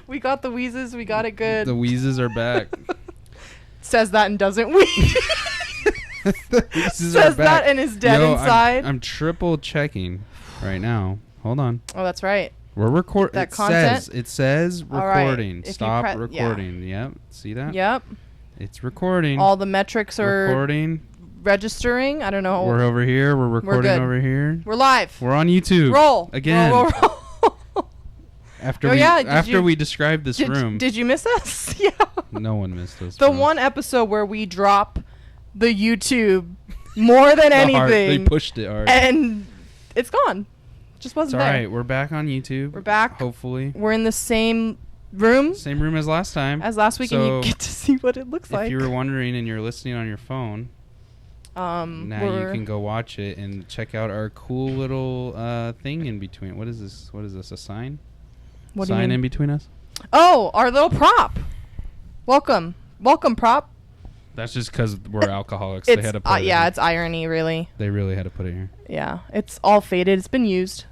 We got the wheezes. We got it good. The wheezes are back. Says that and doesn't wheeze. Says that and is dead inside. I'm triple checking right now. Hold on. Oh, that's right. We're recording. That content? It says recording. Right. Stop recording. Yeah. Yep. See that? Yep. It's recording. All the metrics are recording. Registering. I don't know. We're over here. We're recording over here. We're live. We're on YouTube. Roll. Again. Roll. After we described this room. Did you miss us? Yeah. No one missed us. The one episode where we drop the YouTube more than anything. They pushed it hard. And it's gone. Just wasn't there. All right. We're back on YouTube. We're back. Hopefully. We're in the same room. Same room as last time. As last week, and you get to see what it looks like. If you were wondering and you're listening on your phone, now you can go watch it and check out our cool little thing in between. What is this? What is this? A sign? What do you mean? In between us? Oh, our little prop. Welcome, prop. That's just because we're alcoholics. They had to put it yeah, it's irony, really. They really had to put it here. Yeah, it's all faded. It's been used.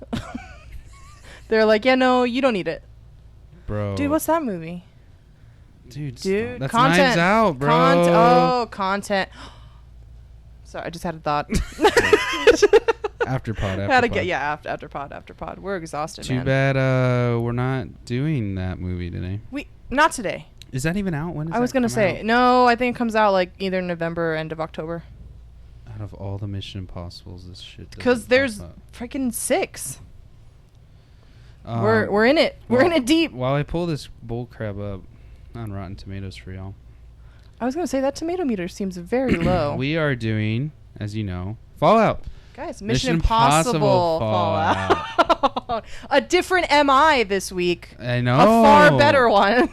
They're like, yeah, no, you don't need it. Bro. Dude, what's that movie? Dude, that's content. Knives Out, bro. Content. Sorry, I just had a thought. After pod. After pod. We're exhausted, Too bad we're not doing that movie today. Not today. Is that even out? When is I was going to say, no, I think it comes out like either November or end of October. Out of all the Mission Impossibles, this shit doesn't because there's freaking 6. We're in it. We're in it deep. While I pull this bull crap up on Rotten Tomatoes for y'all. I was going to say that tomato meter seems very low. We are doing, as you know, Fallout. Guys, Mission Impossible Fallout. A different MI this week. I know. A far better one.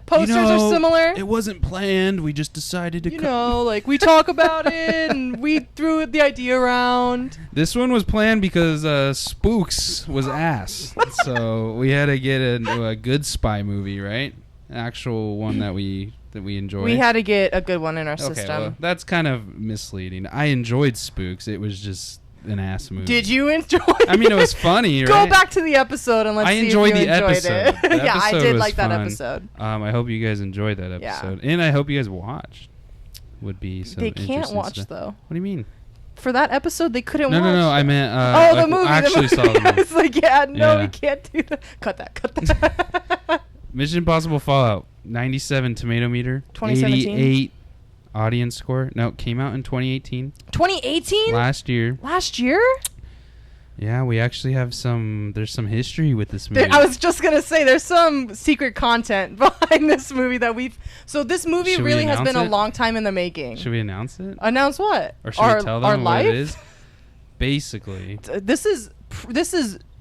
Posters are similar. It wasn't planned. We just decided to like we talk about it and we threw the idea around. This one was planned because Spooks was ass. So we had to get a good spy movie, right? An actual one that we enjoy. We had to get a good one in our system. Well, that's kind of misleading. I enjoyed Spooks. It was just an ass movie. Did you enjoy it? I mean, it was funny, right? Go back to the episode and let's see if you enjoyed it. Yeah, I did like that episode. I hope you guys enjoyed that episode. Yeah. And I hope you guys watched. Would be some They can't watch, stuff. though. What do you mean? For that episode, they couldn't watch. No, I meant... the movie. I actually saw the movie. It's like, we can't do that. Cut that. Mission Impossible Fallout. 97 tomato meter. 2017. 88 audience score. No, it came out in 2018. 2018? Last year. Yeah, we actually have there's some history with this movie. I was just going to say, there's some secret content behind this movie that so this movie really has been a long time in the making. Should we announce it? Announce what? Or should we tell them what it is? Basically. This is,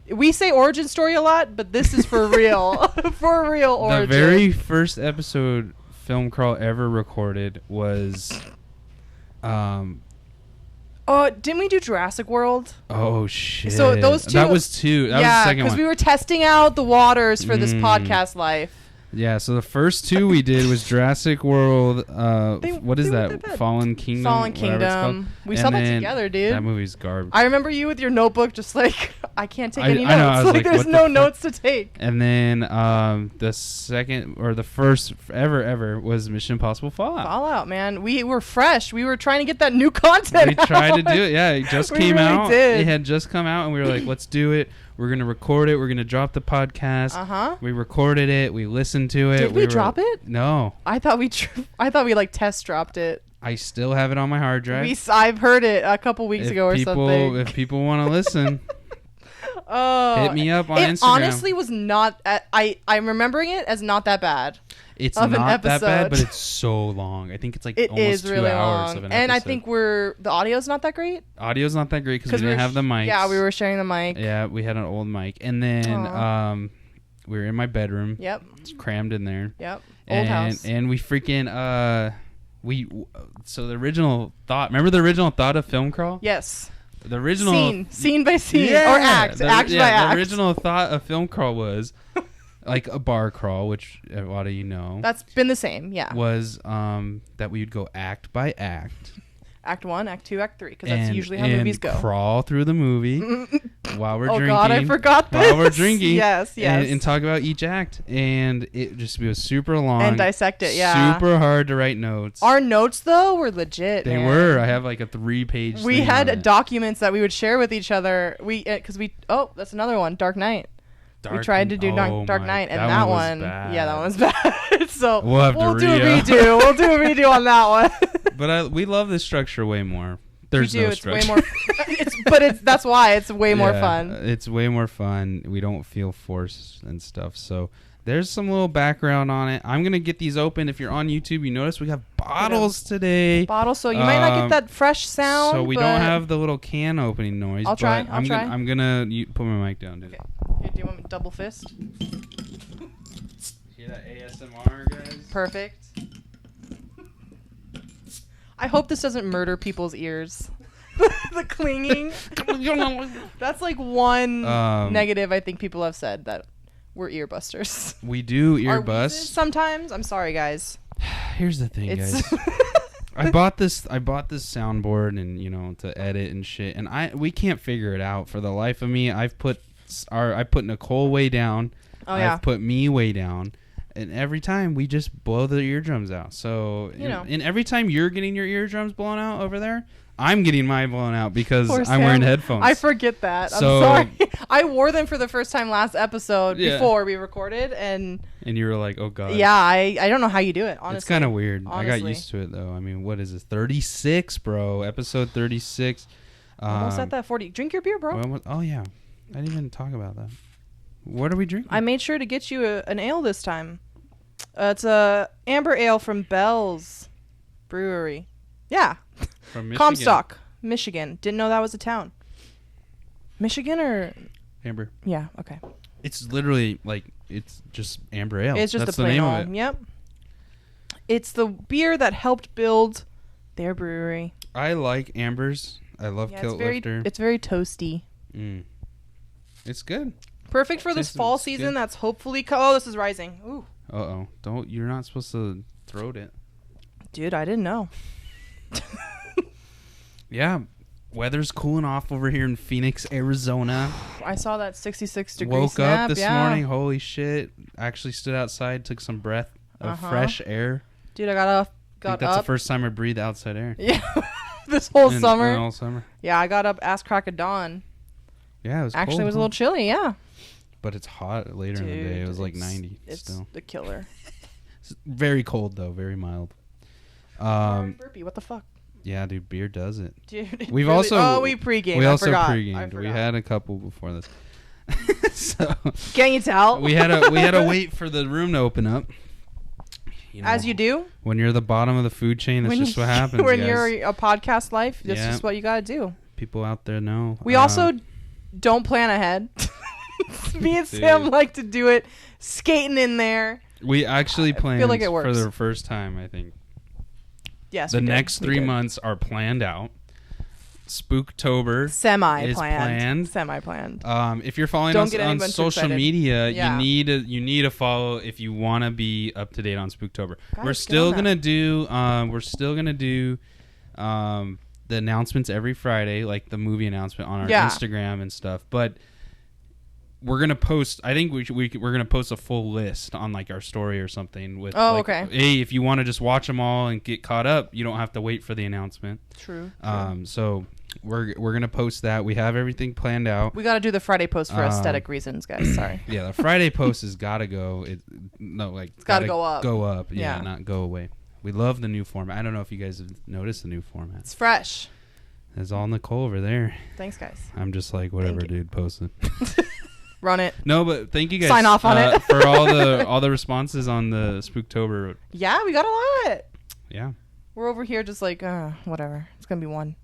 we say origin story a lot, but this is for real. For real origin. The very first episode Film Crawl ever recorded was... didn't we do Jurassic World? Oh, shit. So those two... That was 2. That was the second one. because we were testing out the waters for this podcast life. Yeah, so the first 2 we did was Jurassic World. What is that? Fallen Kingdom? Fallen Kingdom. We saw that together, dude. That movie's garbage. I remember you with your notebook just like, I can't take any notes. I know, I was like there's no notes to take. And then the second, or the first ever was Mission Impossible Fallout. Fallout, man. We were fresh. We were trying to get that new content We tried to do it. Yeah, it just came out. Did. It had just come out, and we were like, let's do it. We're going to record it. We're going to drop the podcast. Uh-huh. We recorded it. We listened to it. Did we drop it? No. I thought we like test dropped it. I still have it on my hard drive. I've heard it a couple weeks ago or something. If people want to listen, hit me up on Instagram. It honestly was not... I'm remembering it as not that bad. It's not that bad, but it's so long. I think it's like almost 2 hours of an episode. And I think the audio's not that great. Audio's not that great because we didn't have the mics. Yeah, we were sharing the mic. Yeah, we had an old mic. And then we were in my bedroom. Yep. It's crammed in there. Yep. Old house. And we freaking... So the original thought... Remember the original thought of Film Crawl? Yes. The original... Scene by scene. Or act by act. The original thought of Film Crawl was... like a bar crawl, which a lot of you know. That's been the same, yeah. Was that we would go act by act Act 1, Act 2, Act 3, because that's usually how movies go. Crawl through the movie while we're drinking. Oh God, I forgot this. While we're drinking. Yes. And talk about each act. And it just was super long. And dissect it, yeah. Super hard to write notes. Our notes, though, were legit, They were. I have like a 3-page We had documents that we would share with each other. Oh, that's another one, Dark Knight. We tried to do Dark Knight, and that one yeah, that one was bad. So we'll do a redo. We'll do a redo on that one. But we love this structure way more. There's no structure. It's way more. That's why it's way more fun. It's way more fun. We don't feel forced and stuff. So there's some little background on it. I'm gonna get these open. If you're on YouTube, you notice we have bottles today. Bottles, so you might not get that fresh sound. So we don't have the little can opening noise. I'll try. I'm gonna put my mic down, dude. Okay. Here, do you want me to double fist? Hear that ASMR, guys? Perfect. I hope this doesn't murder people's ears. The clinging. That's like one negative I think people have said, that we're ear busters. We do ear bust sometimes. I'm sorry, guys. Here's the thing, guys. I bought this soundboard and to edit and shit, and we can't figure it out for the life of me. I put Nicole way down. Oh yeah. I've put me way down. And every time we just blow the eardrums out. So, and every time you're getting your eardrums blown out over there, I'm getting mine blown out because I'm wearing headphones. I forget that. I'm sorry. I wore them for the first time last episode before we recorded. And you were like, oh, God. Yeah, I don't know how you do it, honestly. It's kind of weird. Honestly. I got used to it, though. I mean, what is this? 36, bro. Episode 36. Almost at that 40. Drink your beer, bro. Oh, yeah. I didn't even talk about that. What are we drinking? I made sure to get you an ale this time. It's a amber ale from Bell's Brewery. Yeah. From Michigan. Comstock, Michigan. Didn't know that was a town. Michigan or? Amber. Yeah, okay. It's literally it's just amber ale. It's just That's a plain the name ale. of it. Yep. It's the beer that helped build their brewery. I like ambers. I love Kilt Lifter. It's very toasty. It's good. Perfect for this fall season. Good. That's hopefully. Oh, this is rising. Ooh. Don't. You're not supposed to throat it. Dude, I didn't know. Yeah. Weather's cooling off over here in Phoenix, Arizona. I saw that 66 degree Woke snap. up this morning. Holy shit. Actually stood outside, took some breath of fresh air. Dude, I got up. That's the first time I breathed outside air. Yeah. This whole summer. All summer. Yeah, I got up ass crack of dawn. Yeah, it was Actually, cold, it was a little chilly, yeah. But it's hot later in the day. It was like 90 still. It's the killer. It's very cold, though. Very mild. Burpee, what the fuck? Yeah, dude, beer does it. Dude, we pre-gamed. We also pre-gamed. We had a couple before this. So can you tell? we had to wait for the room to open up. As you do. When you're the bottom of the food chain, that's just what happens. When you're a podcast life, that's just what you gotta do. People out there know. We also don't plan ahead. Me and Sam like to do it skating in there. We actually planned for the first time, I think. Yes, the next 3 months are planned out. Spooktober semi-planned. If you're following us on social media, you need to follow if you want to be up to date on Spooktober. We're still gonna do the announcements every Friday, like the movie announcement on our Instagram and stuff. But we're gonna post. I think we're gonna post a full list on like our story or something. With okay. Hey, if you want to just watch them all and get caught up, you don't have to wait for the announcement. True. So we're gonna post that. We have everything planned out. We got to do the Friday post for aesthetic reasons, guys. Sorry. Yeah, the Friday post has got to go. It's got to go up. Go up. Yeah, not go away. We love the new format. I don't know if you guys have noticed the new format. It's fresh. It's all Nicole over there. Thanks, guys. I'm just like, whatever, dude, post it. Run it. No, but thank you guys. Sign off on it. For all the responses on the Spooktober. Yeah, we got a lot. Yeah. We're over here just like, whatever. It's going to be one.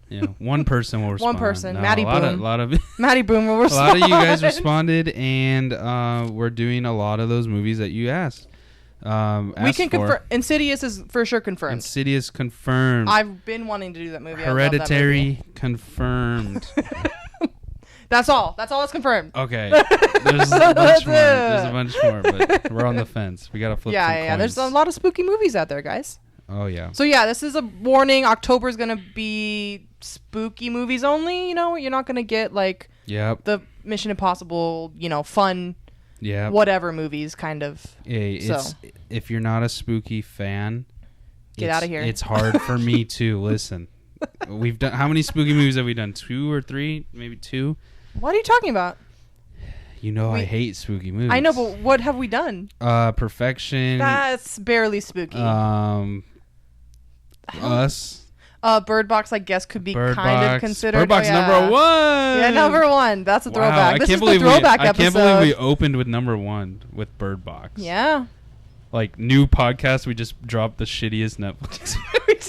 Yeah, one person will respond. One person. No, Maddie Boom. Maddie Boom will respond. A lot of you guys responded, and we're doing a lot of those movies that you asked. We can confirm. Insidious is for sure confirmed. Insidious confirmed. I've been wanting to do that movie. Hereditary confirmed. That's all. That's all that's confirmed. Okay. There's a bunch more. But we're on the fence. We gotta flip. Yeah. There's a lot of spooky movies out there, guys. Oh yeah. So yeah, this is a warning. October's gonna be spooky movies only. You know, you're not gonna get like the Mission Impossible, fun, whatever movies kind of. Yeah, if you're not a spooky fan, get out of here. It's hard for me to listen. We've done how many spooky movies have we done? 2 or 3, maybe 2. What are you talking about? I hate spooky movies. I know, but what have we done? Perfection. That's barely spooky. Us. Bird Box, I guess, could be kind of considered. Bird Box number 1. Yeah, number 1. That's a throwback. This is the throwback episode. I can't believe we opened with number 1 with Bird Box. Yeah. Like new podcast, we just dropped the shittiest Netflix.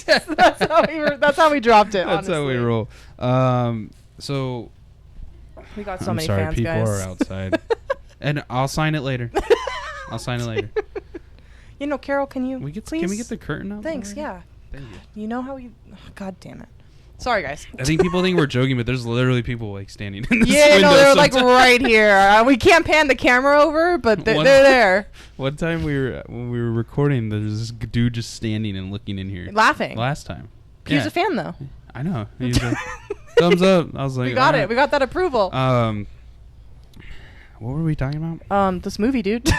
That's how we dropped it. That's honestly. How we roll. So we got so many fans, people guys. are outside, and I'll sign it later. Carol, can you please? Can we get the curtain up? Thanks. Already? Yeah. Thank you. You know how you? Oh, God damn it. Sorry, guys. I think people think we're joking, but there's literally people like standing in this window. Yeah, no, they're like right here. We can't pan the camera over, but they're there. One time when we were recording, there was this dude just standing and looking in here, laughing. Last time, he was a fan though. I know. He was like, thumbs up. I was like, we got it. We got that approval. What were we talking about? This movie, dude.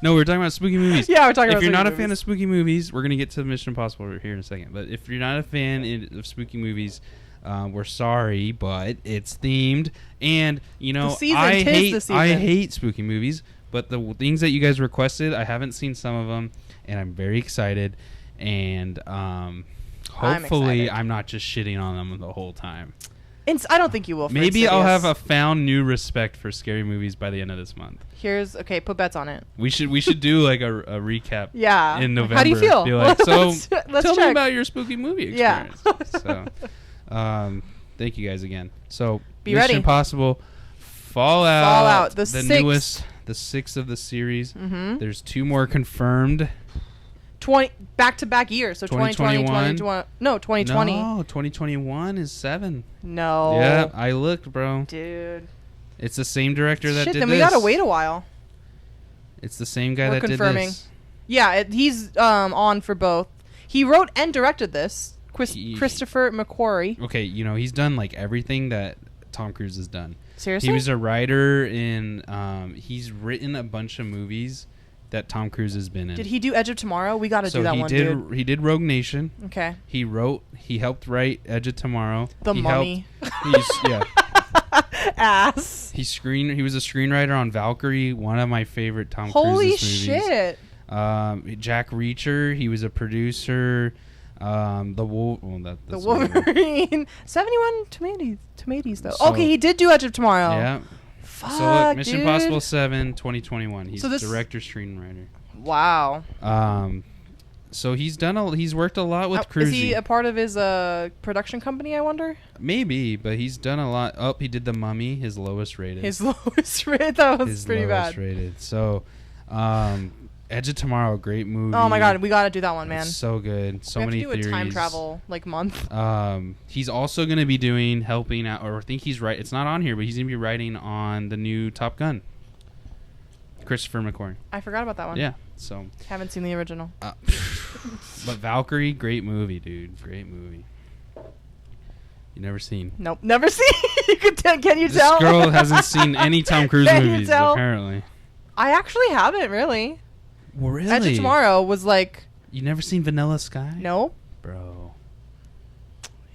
No, we were talking about spooky movies. Yeah, we're talking about If you're not movies. A fan of spooky movies, we're going to get to Mission Impossible here in a second. But if you're not a fan of spooky movies, we're sorry, but it's themed. And, I hate spooky movies. But the things that you guys requested, I haven't seen some of them. And I'm very excited. And hopefully I'm not just shitting on them the whole time. I don't think you will. Maybe I'll have a found new respect for scary movies by the end of this month. Put bets on it. We should do like a recap. Yeah. In November. How do you feel? Be like, let's tell check. me about your spooky movie experience. Yeah. So, thank you guys again. So, be Mission ready. Impossible, Fallout, the newest, the 6th of the series. Mm-hmm. There's 2 more confirmed. 20 back-to-back years, so 2020, 2021. No, 2020. No, 2021 is 7. No. Yeah, I looked, bro. Dude. It's the same director that did this. Then we gotta wait a while. It's the same guy that confirming. Did this. Yeah, he's on for both. He wrote and directed this. Christopher McQuarrie. Okay, he's done like everything that Tom Cruise has done. Seriously? He was a writer in. He's written a bunch of movies that Tom Cruise has been in. Did he do Edge of Tomorrow? We got to do that one, dude. He did Rogue Nation. Okay. He helped write Edge of Tomorrow. Mummy. Ass. He was a screenwriter on Valkyrie, one of my favorite Tom Cruise Holy movies. shit. Jack Reacher, he was a producer. The Wolverine. 71 tomatoes though. Okay, he did do Edge of Tomorrow. Yeah. Fuck, so look, Mission Impossible 7, 2021. He's director, screenwriter. Wow. So he's worked a lot with Cruise. Is he a part of his production company, I wonder? Maybe, but he's done a lot. Oh, he did The Mummy, his lowest rated. That was pretty bad. Rated. So, Edge of Tomorrow, great movie. Oh my god, we gotta do that one, man. It's so good. So many theories. We have to do a time travel month. He's also gonna be helping out, or I think he's right. It's not on here, but he's gonna be writing on the new Top Gun. Christopher McQuarrie. I forgot about that one. Yeah. So. Haven't seen the original. But Valkyrie, great movie, dude. Great movie. You never seen? Nope, never seen. Can you tell? This girl hasn't seen any Tom Cruise movies, apparently. I actually haven't, really. Well, really? Edge of Tomorrow was like... You never seen Vanilla Sky? No. Bro.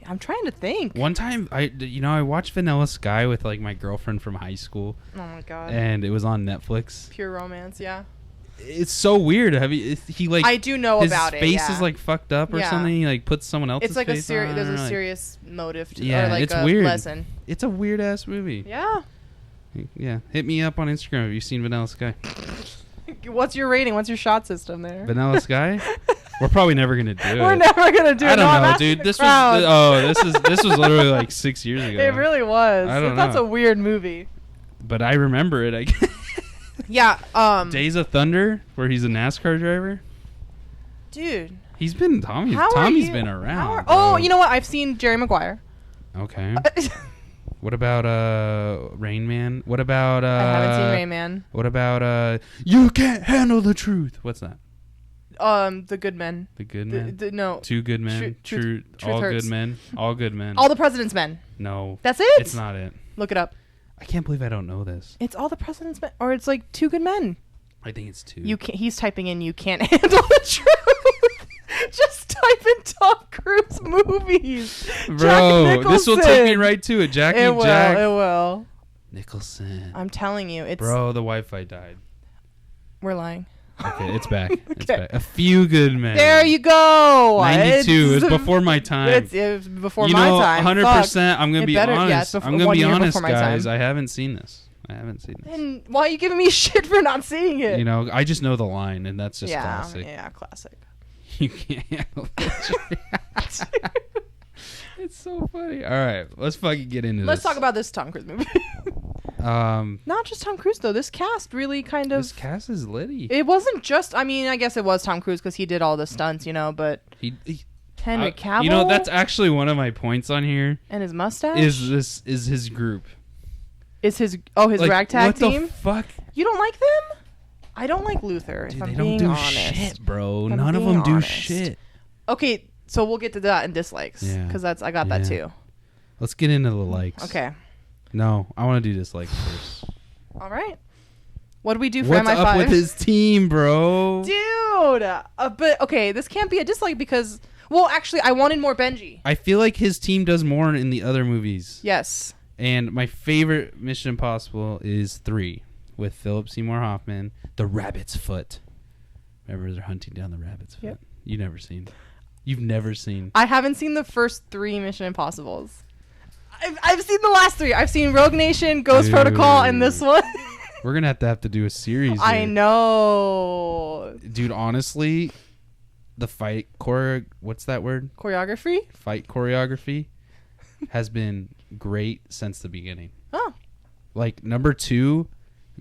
I'm trying to think. One time, I watched Vanilla Sky with like my girlfriend from high school. Oh my god. And it was on Netflix. Pure romance, yeah. It's so weird. He like... I do know about it, His face is like fucked up or something. He like puts someone else's face on. It's like there's a serious motive to or like it's a weird lesson. It's a weird ass movie. Yeah. Yeah. Hit me up on Instagram if you've seen Vanilla Sky. What's your rating? What's your shot system there? Vanilla Sky? We're probably never gonna do it. We're never gonna do it. I don't know, dude. This was literally like 6 years ago. It really was. I don't know. That's a weird movie. But I remember it. I guess. Yeah. Days of Thunder, where he's a NASCAR driver. Dude. He's been Tommy's been around. Oh, you know what? I've seen Jerry Maguire. Okay. What about Rain Man? What about I haven't seen Rain Man. What about You Can't Handle the Truth? What's that? The Good Men. The Good Men? No. Two Good Men? Truth all Hurts. Good Men? All Good Men. All the President's Men. No. That's it? It's not it. Look it up. I can't believe I don't know this. It's All the President's Men. Or it's like Two Good Men. I think it's 2. He's typing in you can't handle the truth. Just type in Tom Cruise movies. Bro, this will take me right to it. Jack. It will. Nicholson. I'm telling you. Bro, the Wi-Fi died. We're lying. Okay, it's back. Okay. It's back. A Few Good Men. There you go. 92. It was before my time. It was before my time. 100%. I'm going to be honest. I'm going to be honest, guys. Time. I haven't seen this. And why are you giving me shit for not seeing it? You know, I just know the line, and that's just classic. Yeah, classic. You can't handle it. It's so funny. All right, let's fucking get into this. Let's talk about this Tom Cruise movie. Not just Tom Cruise though. This cast really kind of. This cast is litty. It wasn't just. I mean, I guess it was Tom Cruise because he did all the stunts, you know. But Henry Cavill. You know, that's actually one of my points on here. And his mustache. Is his group? Is his ragtag team? What the fuck? You don't like them? I don't like Luther. Dude, if I'm they being don't do honest. shit, bro. None of them do shit. Okay, so we'll get to that in dislikes because I got that too. Let's get into the likes. Okay. No, I want to do dislikes first. All right. What do we do for What's MI5? up with his team, bro? Dude, but okay, this can't be a dislike because. Well, actually, I wanted more Benji. I feel like his team does more in the other movies. Yes. And my favorite Mission Impossible is 3 with Philip Seymour Hoffman, the Rabbit's Foot. Remember they're hunting down the Rabbit's Foot? Yep. You've never seen. I haven't seen the first 3 Mission Impossibles. I've seen the last 3. I've seen Rogue Nation, Ghost Protocol, and this one. We're going to have to do a series. I know. Dude, honestly, the fight what's that word? Choreography? Fight choreography has been great since the beginning. Oh. Like number 2,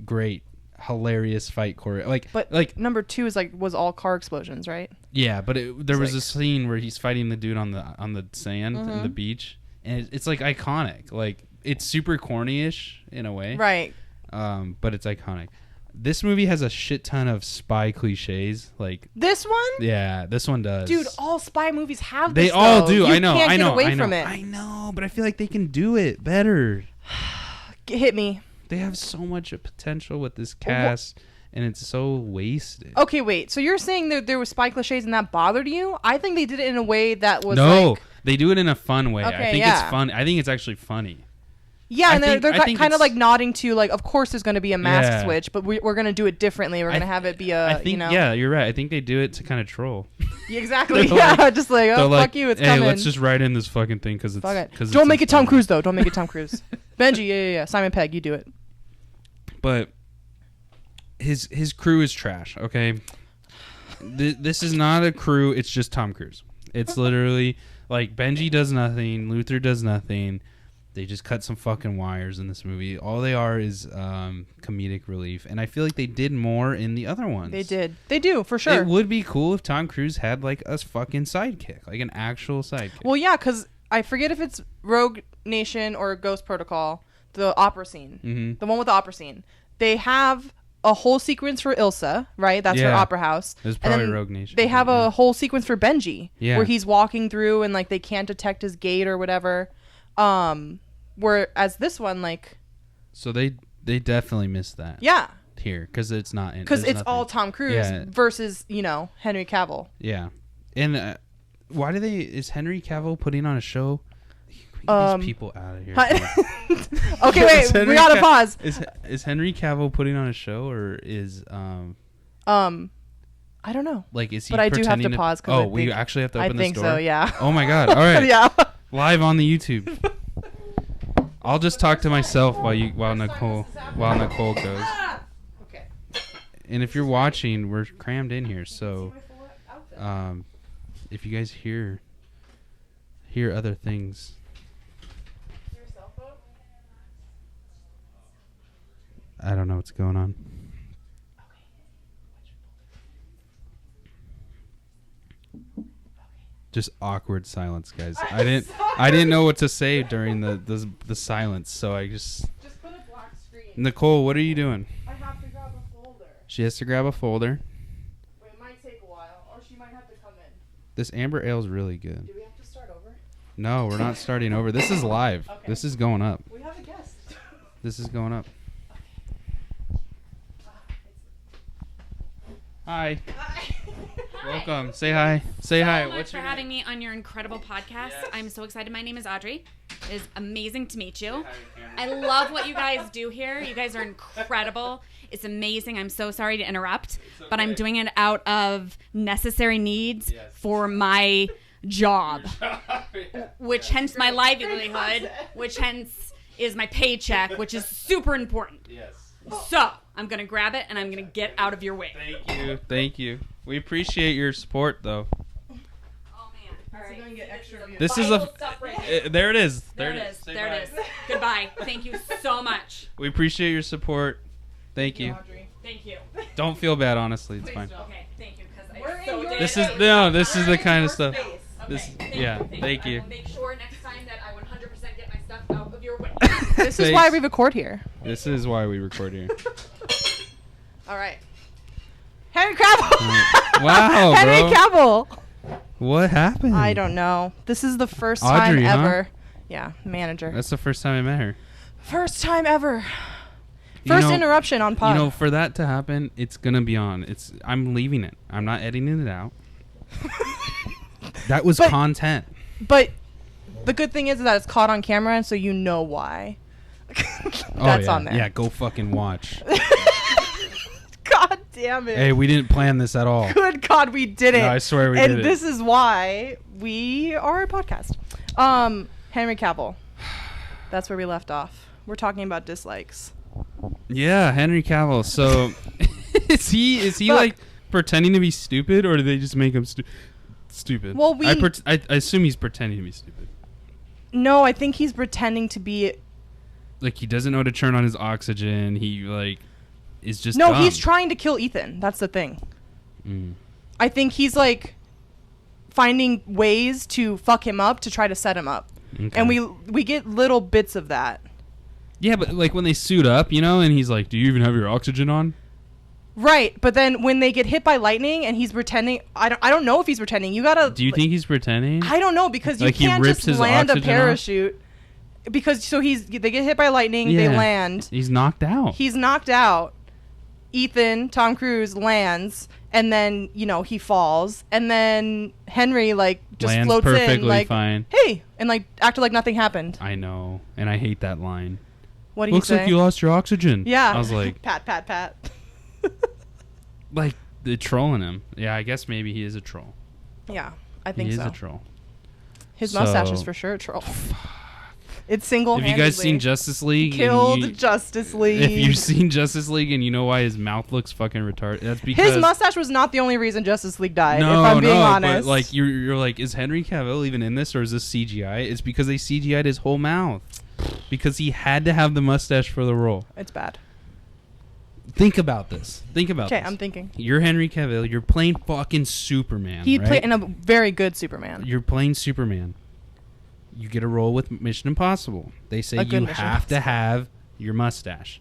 great, hilarious fight choreo. Like number 2 was all car explosions, right? Yeah, but there was a scene where he's fighting the dude on the sand in the beach, and it's like iconic. Like it's super corny-ish in a way, right? But it's iconic. This movie has a shit ton of spy cliches. Like this one? Yeah, this one does. Dude, all spy movies have this. They all do. I know. Can't get away from it. I know, but I feel like they can do it better. Hit me. They have so much potential with this cast, and it's so wasted. Okay, wait. So you're saying that there were spy cliches and that bothered you? I think they did it in a way that was they do it in a fun way. Okay, I think it's fun. I think it's actually funny. Yeah, and they're kind of like nodding to like, of course there's going to be a mask switch, but we're going to do it differently. We're going to have it be a, yeah, you're right. I think they do it to kind of troll. Exactly. Yeah, just like, oh, fuck you, it's coming. Hey, let's just write in this fucking thing because it's. Don't make it Tom Cruise though. Don't make it Tom Cruise. Benji, yeah. Simon Pegg, you do it. But his crew is trash. Okay, this is not a crew. It's just Tom Cruise. It's literally like Benji does nothing. Luther does nothing. They just cut some fucking wires in this movie. All they are is comedic relief. And I feel like they did more in the other ones. They did. They do, for sure. It would be cool if Tom Cruise had like a fucking sidekick. Like an actual sidekick. Well, yeah, because I forget if it's Rogue Nation or Ghost Protocol, the opera scene. Mm-hmm. The one with the opera scene. They have a whole sequence for Ilsa, right? That's her opera house. It was probably Rogue Nation. They have a whole sequence for Benji. Yeah. Where he's walking through and like they can't detect his gait or whatever. Whereas this one, like, so they definitely missed that. Yeah. Here, because it's not because it's all Tom Cruise versus Henry Cavill. Yeah, and why do they? Is Henry Cavill putting on a show? These people out of here. Okay, wait, we gotta pause. Is Henry Cavill putting on a show or is I don't know. Like, is he? But I do have to pause. We actually have to open this door. I think so. Yeah. Oh my god! All right. Yeah. Live on the YouTube. I'll just talk to myself while Nicole goes. Okay. And if you're watching, we're crammed in here, so if you guys hear other things. Your cell phone? I don't know what's going on. Just awkward silence, guys. I didn't know what to say during the silence, so I just put a black screen. Nicole, what are you doing? I have to grab a folder. She has to grab a folder. It might take a while. This amber ale is really good. Do we have to start over? No, we're not starting over. This is live. Okay. This is going up. We have a guest. This is going up. Hi. Hi. Welcome. Say hi. Say hi. What's your name? Having me on your incredible podcast. Yes. I'm so excited. My name is Audrey. It is amazing to meet you. I love what you guys do here. You guys are incredible. It's amazing. I'm so sorry to interrupt, but I'm doing it out of necessary needs for my job, which hence my livelihood, which hence is my paycheck, which is super important. Yes. So I'm going to grab it and I'm going to get out of your way. Thank you. Thank you. We appreciate your support, though. Oh, man. All right. So get extra this is a... there it is. There it is. There it is. Goodbye. Thank you so much. We appreciate your support. Thank you. Thank you. Don't feel bad, honestly. It's fine. Okay, thank you. This is the kind of stuff. Thank you. Make sure next time that I 100% get my stuff out of your way. This is why we record here. This is why we record here. All right. Henry Cavill. Wow, Henry Cavill. What happened? I don't know. This is the first Audrey, time ever. Huh? Yeah, manager. That's the first time I met her. First time ever. First interruption on pod. You know, for that to happen, it's gonna be on. I'm leaving it. I'm not editing it out. That was content. But the good thing is that it's caught on camera, and so you know why. That's on there. Yeah, go fucking watch. God damn it. Hey, we didn't plan this at all. Good God, we didn't. No, I swear we did it. And this is why we are a podcast. Henry Cavill. That's where we left off. We're talking about dislikes. Yeah, Henry Cavill. So, is he like pretending to be stupid, or do they just make him stupid? Well, I assume he's pretending to be stupid. No, I think he's pretending to be. Like, he doesn't know how to turn on his oxygen. He is just no. dumb. He's trying to kill Ethan. That's the thing. I think he's like finding ways to fuck him up to try to set him up, and we get little bits of that. Yeah, but like when they suit up, and he's like, "Do you even have your oxygen on?" Right, but then when they get hit by lightning and he's pretending, I don't know if he's pretending. You gotta. Do you think he's pretending? I don't know because you can't just land a parachute. Off? Because they get hit by lightning, they land. He's knocked out. Ethan, Tom Cruise lands, and then he falls, and then Henry just lands floats perfectly in fine. Hey, and acted like nothing happened. I know, and I hate that line. What do you say? Looks like you lost your oxygen. Yeah. I was like, pat. Like they're trolling him. Yeah, I guess maybe he is a troll. Yeah, I think so. He is a troll. His mustache is for sure a troll. It's single-handedly. Have you guys seen Justice League? Killed Justice League. If you've seen Justice League and you know why his mouth looks fucking retarded, that's because his mustache was not the only reason Justice League died. No, if I'm being honest. But like you're like, is Henry Cavill even in this, or is this CGI? It's because they CGI'd his whole mouth because he had to have the mustache for the role. It's bad. Think about this. Okay, I'm thinking. You're Henry Cavill. You're playing fucking Superman. He played in a very good Superman. You're playing Superman. You get a role with Mission Impossible. They say you have to have your mustache.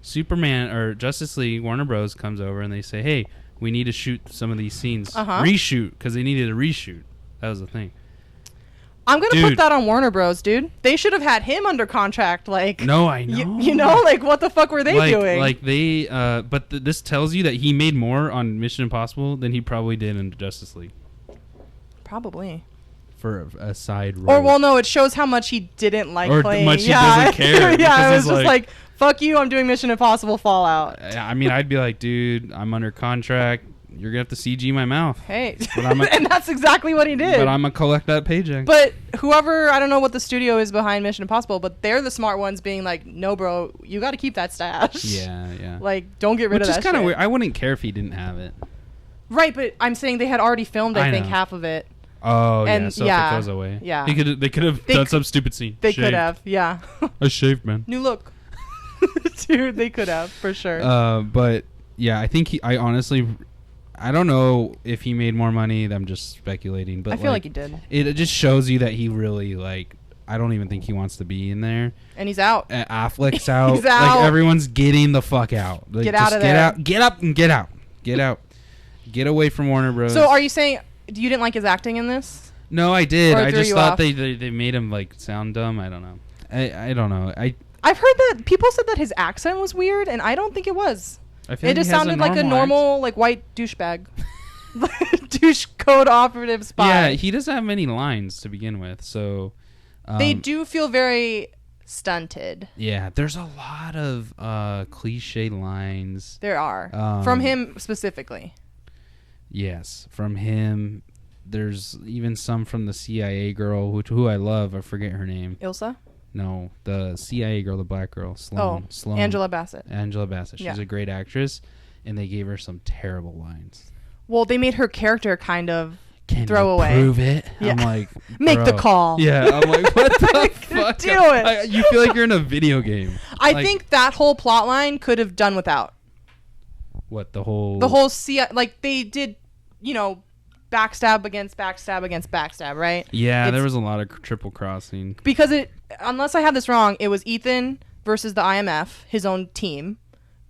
Superman or Justice League, Warner Bros. Comes over and they say, hey, we need to shoot some of these scenes. Reshoot, because they needed a reshoot. That was the thing. I'm going to put that on Warner Bros., dude. They should have had him under contract. No, I know. You know, what the fuck were they doing? But this tells you that he made more on Mission Impossible than he probably did in Justice League. Probably. For a side role. Or, well, no, it shows how much he didn't like playing. Or much he doesn't care. Yeah, it was just like, fuck you, I'm doing Mission Impossible Fallout. I mean, I'd be like, dude, I'm under contract. You're going to have to CG my mouth. Hey. And that's exactly what he did. But I'm going to collect that paycheck. But whoever, I don't know what the studio is behind Mission Impossible, but they're the smart ones being like, no, bro, you got to keep that stash. Yeah. Don't get rid of that shit. Which is kind of weird. I wouldn't care if he didn't have it. Right, but I'm saying they had already filmed, I think, half of it. Oh, and so if it goes away. Yeah. They could have done some stupid scene. They could have, yeah. I shaved, man. New look. Dude, they could have, for sure. But, yeah, I think I honestly... I don't know if he made more money. I'm just speculating. But I feel like he did. It just shows you that he really, I don't even think he wants to be in there. And he's out. Affleck's out. He's out. Like, everyone's getting the fuck out. Get out of there. Get up and get out. Get out. Get away from Warner Bros. So are you saying... you didn't like his acting in this? No, I did. I just thought they made him like sound dumb. I don't know. I don't know. I've heard that people said that his accent was weird, and I don't think it was. It just sounded like a normal, like, white douchebag. Douche code operative spy. Yeah, he doesn't have many lines to begin with, so... they do feel very stunted. Yeah, there's a lot of cliche lines. There are. From him specifically. Yes, from him. There's even some from the CIA girl, who I love. I forget her name. Ilsa? No, the CIA girl, the black girl, Sloan. Angela Bassett. Angela Bassett. She's a great actress, and they gave her some terrible lines. Well, they made her character kind of throwaway. Prove it. Yeah. I'm like, make the call. Yeah, I'm like, what the fuck? Do it. You feel like you're in a video game. I think that whole plot line could have done without. What, the whole CIA, like they did, backstab against backstab, right? Yeah, there was a lot of triple crossing. Because unless I have this wrong, it was Ethan versus the IMF, his own team.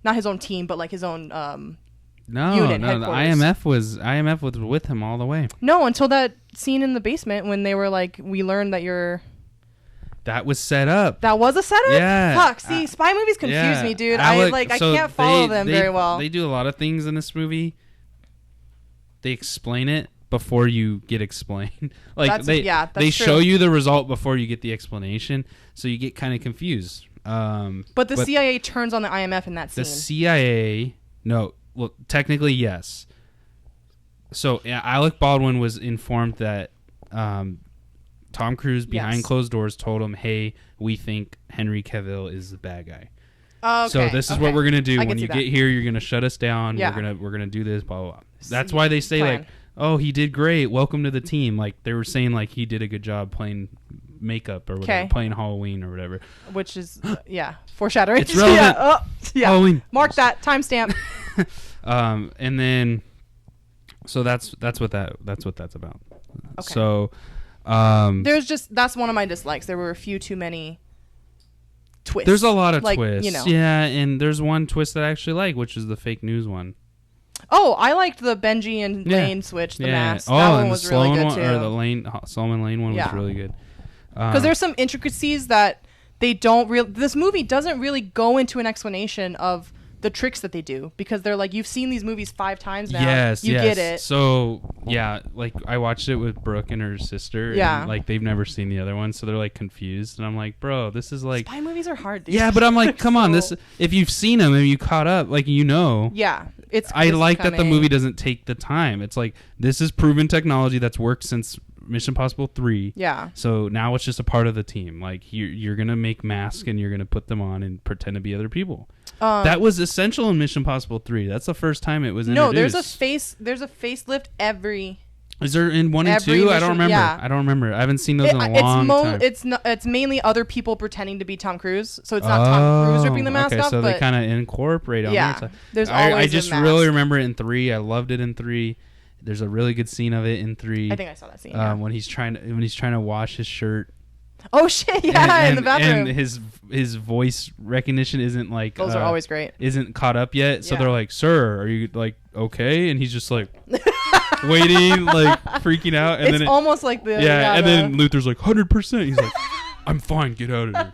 Not his own team, but like his own unit. No, the IMF was with him all the way. No, until that scene in the basement when they were like, we learned that you're... That was set up. That was a setup? Yeah. Fuck, see, spy movies confuse me, dude. I can't follow them very well. They do a lot of things in this movie. They explain it before you get explained. Like they show you the result before you get the explanation, so you get kind of confused. But the CIA turns on the IMF in that scene. The CIA, no, well, technically yes. So Alec Baldwin was informed that Tom Cruise behind closed doors told him, "Hey, we think Henry Cavill is the bad guy." Okay. So this is what we're gonna do. When you get here, you're gonna shut us down. Yeah. We're gonna do this. Blah blah blah. That's why they say like, "Oh, he did great. Welcome to the team." Like they were saying like he did a good job playing makeup or whatever, playing Halloween or whatever. Which is foreshadowing. It's relevant. Halloween. Mark that timestamp. And then, so that's what that's about. Okay. So, that's one of my dislikes. There were a few too many twists. There's a lot of twists. Yeah, and there's one twist that I actually like, which is the fake news one. Oh, I liked the Benji and Lane switch, the mask. That one was really good too. Or the Solomon Lane one was really good. Because there's some intricacies that they don't this movie doesn't really go into an explanation of the tricks that they do, because they're like, you've seen these movies 5 times now. Yes, you get it. So like I watched it with Brooke and her sister. Yeah. And, like they've never seen the other one, so they're like confused, and I'm like, bro, this is like spy movies are hard. Dude. Yeah, but I'm like, come on, this if you've seen them and you caught up, like Yeah, I like that the movie doesn't take the time. It's like, this is proven technology that's worked since Mission Impossible 3. Yeah. So now it's just a part of the team. Like you're gonna make masks and you're gonna put them on and pretend to be other people. That was essential in Mission Impossible 3. That's the first time it was introduced. No, there's a facelift every. Is there in 1 and 2? I don't remember. Yeah. I don't remember. I haven't seen those in a long time. It's mainly other people pretending to be Tom Cruise. So it's not Tom Cruise ripping the mask off. So they kind of incorporate on there. Yeah. There's always I just really remember it in 3. I loved it in 3. There's a really good scene of it in 3. I think I saw that scene. When he's trying to wash his shirt. Oh shit! Yeah, in the bathroom. And his voice recognition isn't like those are always great. Isn't caught up yet, so they're like, "Sir, are you like okay?" And he's just like waiting, like freaking out. And it's almost like the and then Luther's like 100%. He's like, "I'm fine. Get out of here."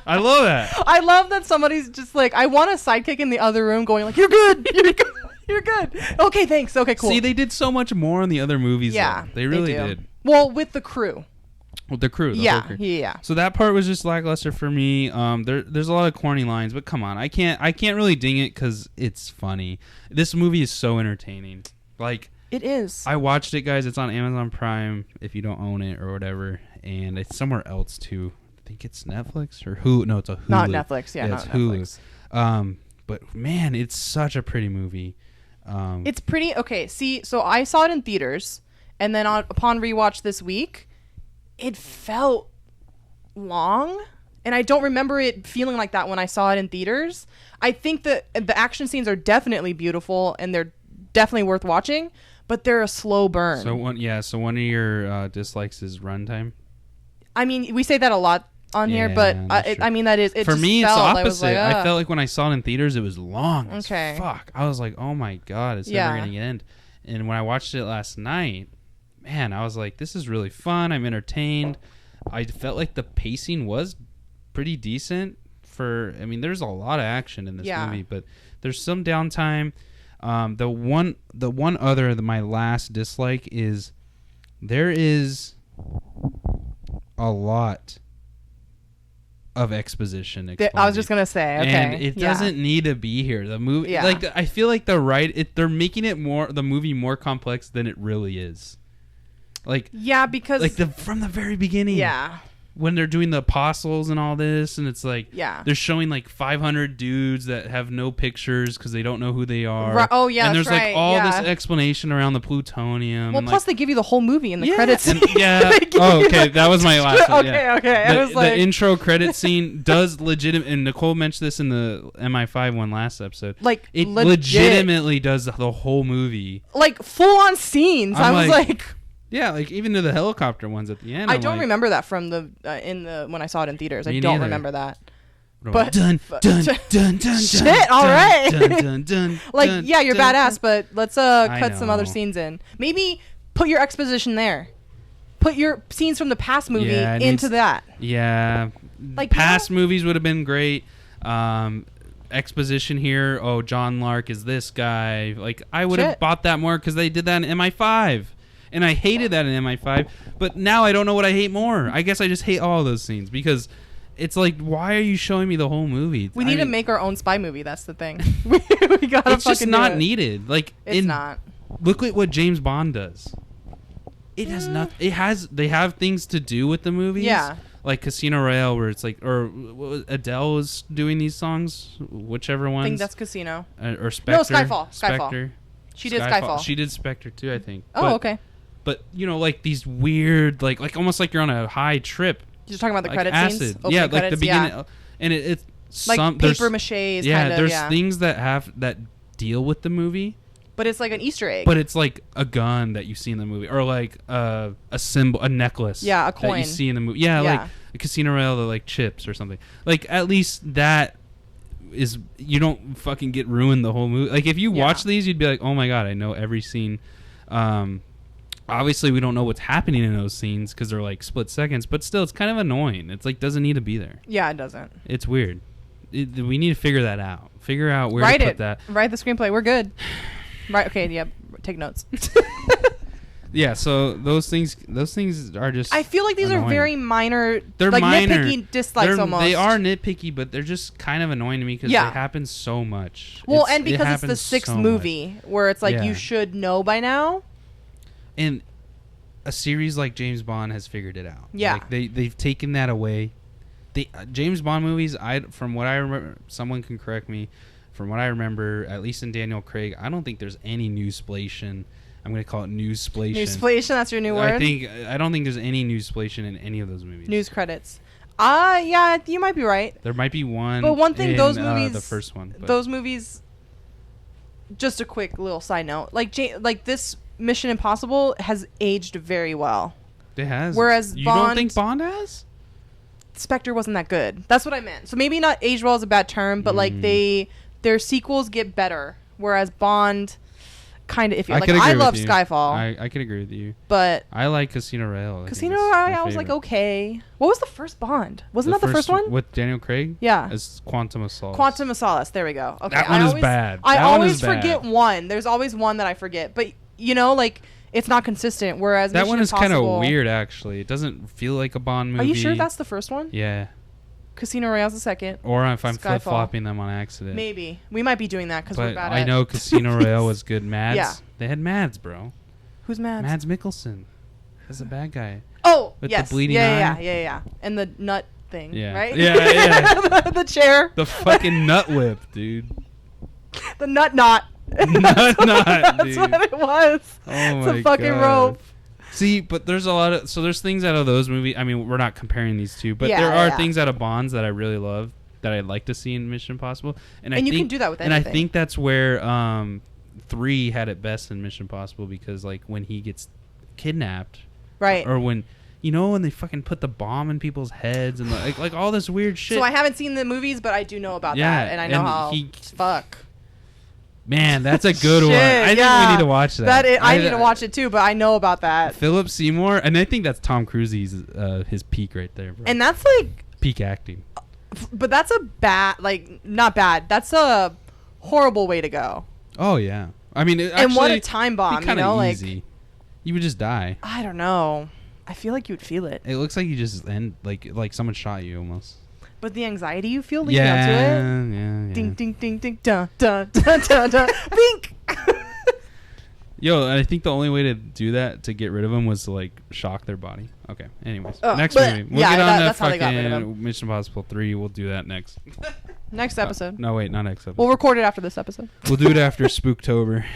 I love that. I love that somebody's just like, I want a sidekick in the other room going like, "You're good. You're good. You're good. Okay, thanks. Okay, cool." See, they did so much more in the other movies. Yeah, they really did. Well, with the crew. With the crew, whole crew. Yeah. So that part was just lackluster for me. There's a lot of corny lines, but come on, I can't really ding it because it's funny. This movie is so entertaining. Like it is. I watched it, guys. It's on Amazon Prime if you don't own it or whatever, and it's somewhere else too. I think it's Netflix or Hulu. No, it's a Hulu. Not Netflix. Yeah, not it's Netflix. Hulu. But man, it's such a pretty movie. It's pretty okay. See, so I saw it in theaters, and then upon rewatch this week, it felt long, and I don't remember it feeling like that when I saw it in theaters. I think that the action scenes are definitely beautiful, and they're definitely worth watching, but they're a slow burn. So one of your dislikes is runtime. I mean, we say that a lot on here, but I mean that is it. For me, it's opposite. I felt like when I saw it in theaters, it was long. Okay. Fuck. I was like, oh my god, it's never gonna end. And when I watched it last night, man, I was like, this is really fun. I'm entertained. I felt like the pacing was pretty decent I mean, there's a lot of action in this movie, but there's some downtime. The one other, my last dislike is there is a lot of exposition. I was just gonna say, okay, and it doesn't need to be here. The movie, like, I feel like they're making it the movie more complex than it really is. Like, because like from the very beginning, when they're doing the apostles and all this, and it's like they're showing like 500 dudes that have no pictures because they don't know who they are. And there's like all this explanation around the plutonium. Well, plus they give you the whole movie in the credits. Okay, that was my last one. Okay. The intro credit scene does legitimate, and Nicole mentioned this in the MI5 one last episode. Like, it legitimately does the whole movie. Like, full on scenes. I was like yeah, like even to the helicopter ones at the end. I don't remember that from when I saw it in theaters. I don't remember that. But dun. Shit, all right. Like, yeah, you're badass, but let's cut some other scenes in. Maybe put your exposition there. Put your scenes from the past movie into that. Yeah. Like, past movies would have been great. Exposition here. Oh, John Lark is this guy. Like, I would have bought that more because they did that in MI5. And I hated that in MI5, but now I don't know what I hate more. I guess I just hate all of those scenes because it's like, why are you showing me the whole movie? We need to make our own spy movie. That's the thing. we gotta. It's just not needed. Like, it's not. Look at what James Bond does. It has nothing. They have things to do with the movies. Yeah. Like Casino Royale, where it's like, or Adele was doing these songs, whichever ones. I think that's Casino. Or Spectre. No, Skyfall. She did Skyfall. She did Spectre too, I think. Okay. But, you know, like these weird, like almost like you're on a high trip. You're talking about the like credit scenes? Like the beginning. Yeah. And it's like paper mache. There's things that deal with the movie. But it's like an Easter egg. But it's like a gun that you see in the movie. Or like a symbol, a necklace. Yeah, a coin. That you see in the movie. Yeah, like a Casino Royale, like chips or something. Like, at least that is, you don't fucking get ruined the whole movie. Like, if you watch these, you'd be like, oh my God, I know every scene. Obviously, we don't know what's happening in those scenes because they're like split seconds, but still, it's kind of annoying. It's like, doesn't need to be there. Yeah, it doesn't. It's weird. We need to figure that out. Figure out where to put that. Write the screenplay. We're good. Right. Okay. Yeah. Take notes. Yeah. So those things are just. I feel like these annoying. are very minor. They're like minor. Nitpicky dislikes almost. They are nitpicky, but they're just kind of annoying to me because they happen so much. Well, and because it's the 6th movie where it's like you should know by now. And a series like James Bond has figured it out. Yeah. Like they've taken that away. The James Bond movies, from what I remember, someone can correct me, from what I remember, at least in Daniel Craig, I don't think there's any newsplation. I'm going to call it newsplation. Newsplation, that's your new word? I don't think there's any newsplation in any of those movies. News credits. Yeah, you might be right. There might be one. But one thing, those movies, the first one. Those movies, just a quick little side note, like this Mission Impossible has aged very well. It has. Whereas you don't think Bond has? Spectre wasn't that good. That's what I meant. So maybe not aged well is a bad term, but like their sequels get better, whereas Bond kind of iffy. Like, I love Skyfall. I could agree with you. But I like Casino Royale. Casino Royale, I was like, okay. What was the first Bond? Wasn't that the first one? With Daniel Craig? Yeah. It's Quantum of Solace. Quantum of Solace. There we go. Okay. That one is bad. I always forget one. There's always one that I forget. But, you know, like, it's not consistent. Whereas that one is kind of weird, actually. It doesn't feel like a Bond movie. Are you sure that's the first one? Yeah. Casino Royale's the second. Or if I'm flip-flopping them on accident. Maybe. We might be doing that because we're bad at it. I know Casino Royale was good. Mads. Yeah. They had Mads, bro. Who's Mads? Mads Mikkelsen. That's a bad guy. Oh, with yes. the bleeding eye. Yeah. And the nut thing, right? Yeah. The chair. The fucking nut whip, dude. The nut knot. Nut knot, dude. That's what it was. Oh my god. It's a fucking rope. See, but there's a lot of... So there's things out of those movies... I mean, we're not comparing these two, but there are things out of Bonds that I really love that I'd like to see in Mission Impossible. And you can do that with anything. And I think that's where 3 had it best in Mission Impossible because, like, when he gets kidnapped... Right. Or when... You know, when they fucking put the bomb in people's heads and, like all this weird shit. So I haven't seen the movies, but I do know about that. And I know how... Fuck. Man, that's a good one. I think we need to watch that. I need to watch it too, but I know about that. Philip Seymour, and I think that's Tom Cruise's his peak right there, bro. And that's like peak acting. But that's a bad, like, not bad. That's a horrible way to go. Oh yeah, I mean, and what a time bomb, you know, easy. Like you would just die. I don't know. I feel like you'd feel it. It looks like you just end like someone shot you almost. But the anxiety you feel leading up to it. Yeah. Ding, ding, ding, ding, dun, dun, dun, dun, dun, bink. Yo, I think the only way to do that, to get rid of them, was to, like, shock their body. Okay, anyways. Next movie. We'll get on to fucking Mission Impossible 3. We'll do that next. Next episode. No, wait, not next episode. We'll record it after this episode. We'll do it after Spooktober.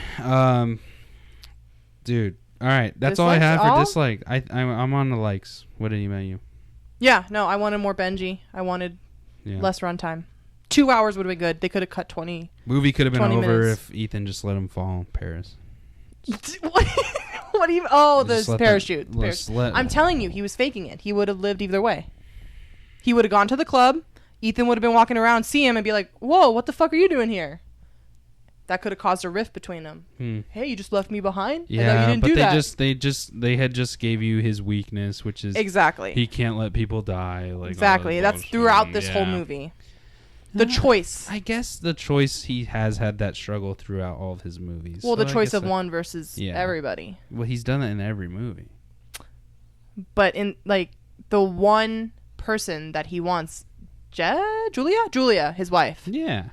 Dude, all right. That's all I have for dislike. I'm on the likes. What did you mean? Yeah, no, I wanted more Benji. I wanted less runtime. 2 hours would have been good. They could have cut 20. Movie could have been over minutes. if Ethan just let him fall in Paris. What do you? Oh, the parachute. I'm telling you, he was faking it. He would have lived either way. He would have gone to the club. Ethan would have been walking around, see him, and be like, "Whoa, what the fuck are you doing here?" That could have caused a rift between them. Hey, you just left me behind. Yeah, I thought you didn't do that. They had just gave you his weakness, which is exactly he can't let people die. Like exactly, that's throughout this whole movie. The choice. I guess the choice, he has had that struggle throughout all of his movies. Well, so the choice of one versus everybody. Well, he's done that in every movie. But in, like, the one person that he wants, Julia, his wife. Yeah.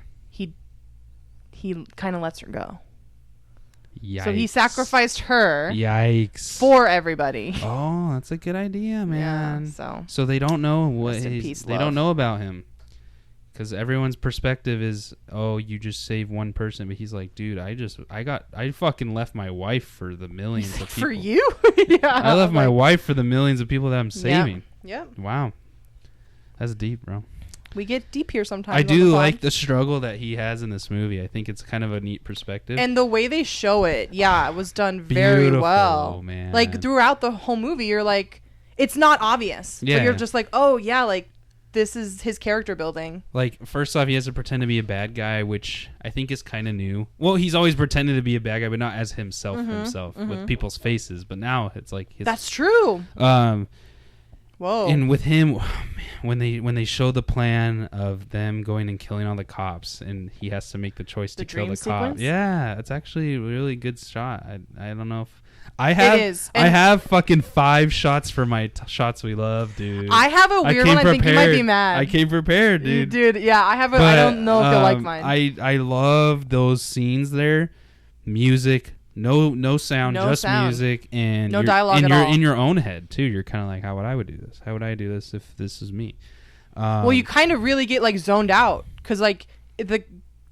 He kind of lets her go. Yikes. So he sacrificed her. Yikes. For everybody. Oh, that's a good idea, man. Yeah, so they don't know they don't know about him. Because everyone's perspective is, oh, you just saved one person. But he's like, dude, I fucking left my wife for the millions of people. For you? Yeah. I left my wife for the millions of people that I'm saving. Yeah. Wow. That's deep, bro. We get deep here sometimes. I do like the struggle that he has in this movie. I think it's kind of a neat perspective. And the way they show it, it was done very well. Man. Like, throughout the whole movie, you're like, it's not obvious. Yeah. But you're just like, oh, yeah, like, this is his character building. Like, first off, he has to pretend to be a bad guy, which I think is kind of new. Well, he's always pretended to be a bad guy, but not as himself with people's faces. But now it's like his... That's true. Whoa. And with him, when they show the plan of them going and killing all the cops, and he has to make the choice to kill the cops. Yeah, it's actually a really good shot. I don't know if... I have fucking 5 shots for my shots we love, dude. I have a weird one. I think you might be mad. I came prepared, dude. Dude, yeah, I have. I don't know if you'll like mine. I love those scenes there. Music, no sound, just music, and no dialogue at all. You're in your own head too. You're kind of like, how would I do this? How would I do this if this is me? Well, you kind of really get like zoned out because like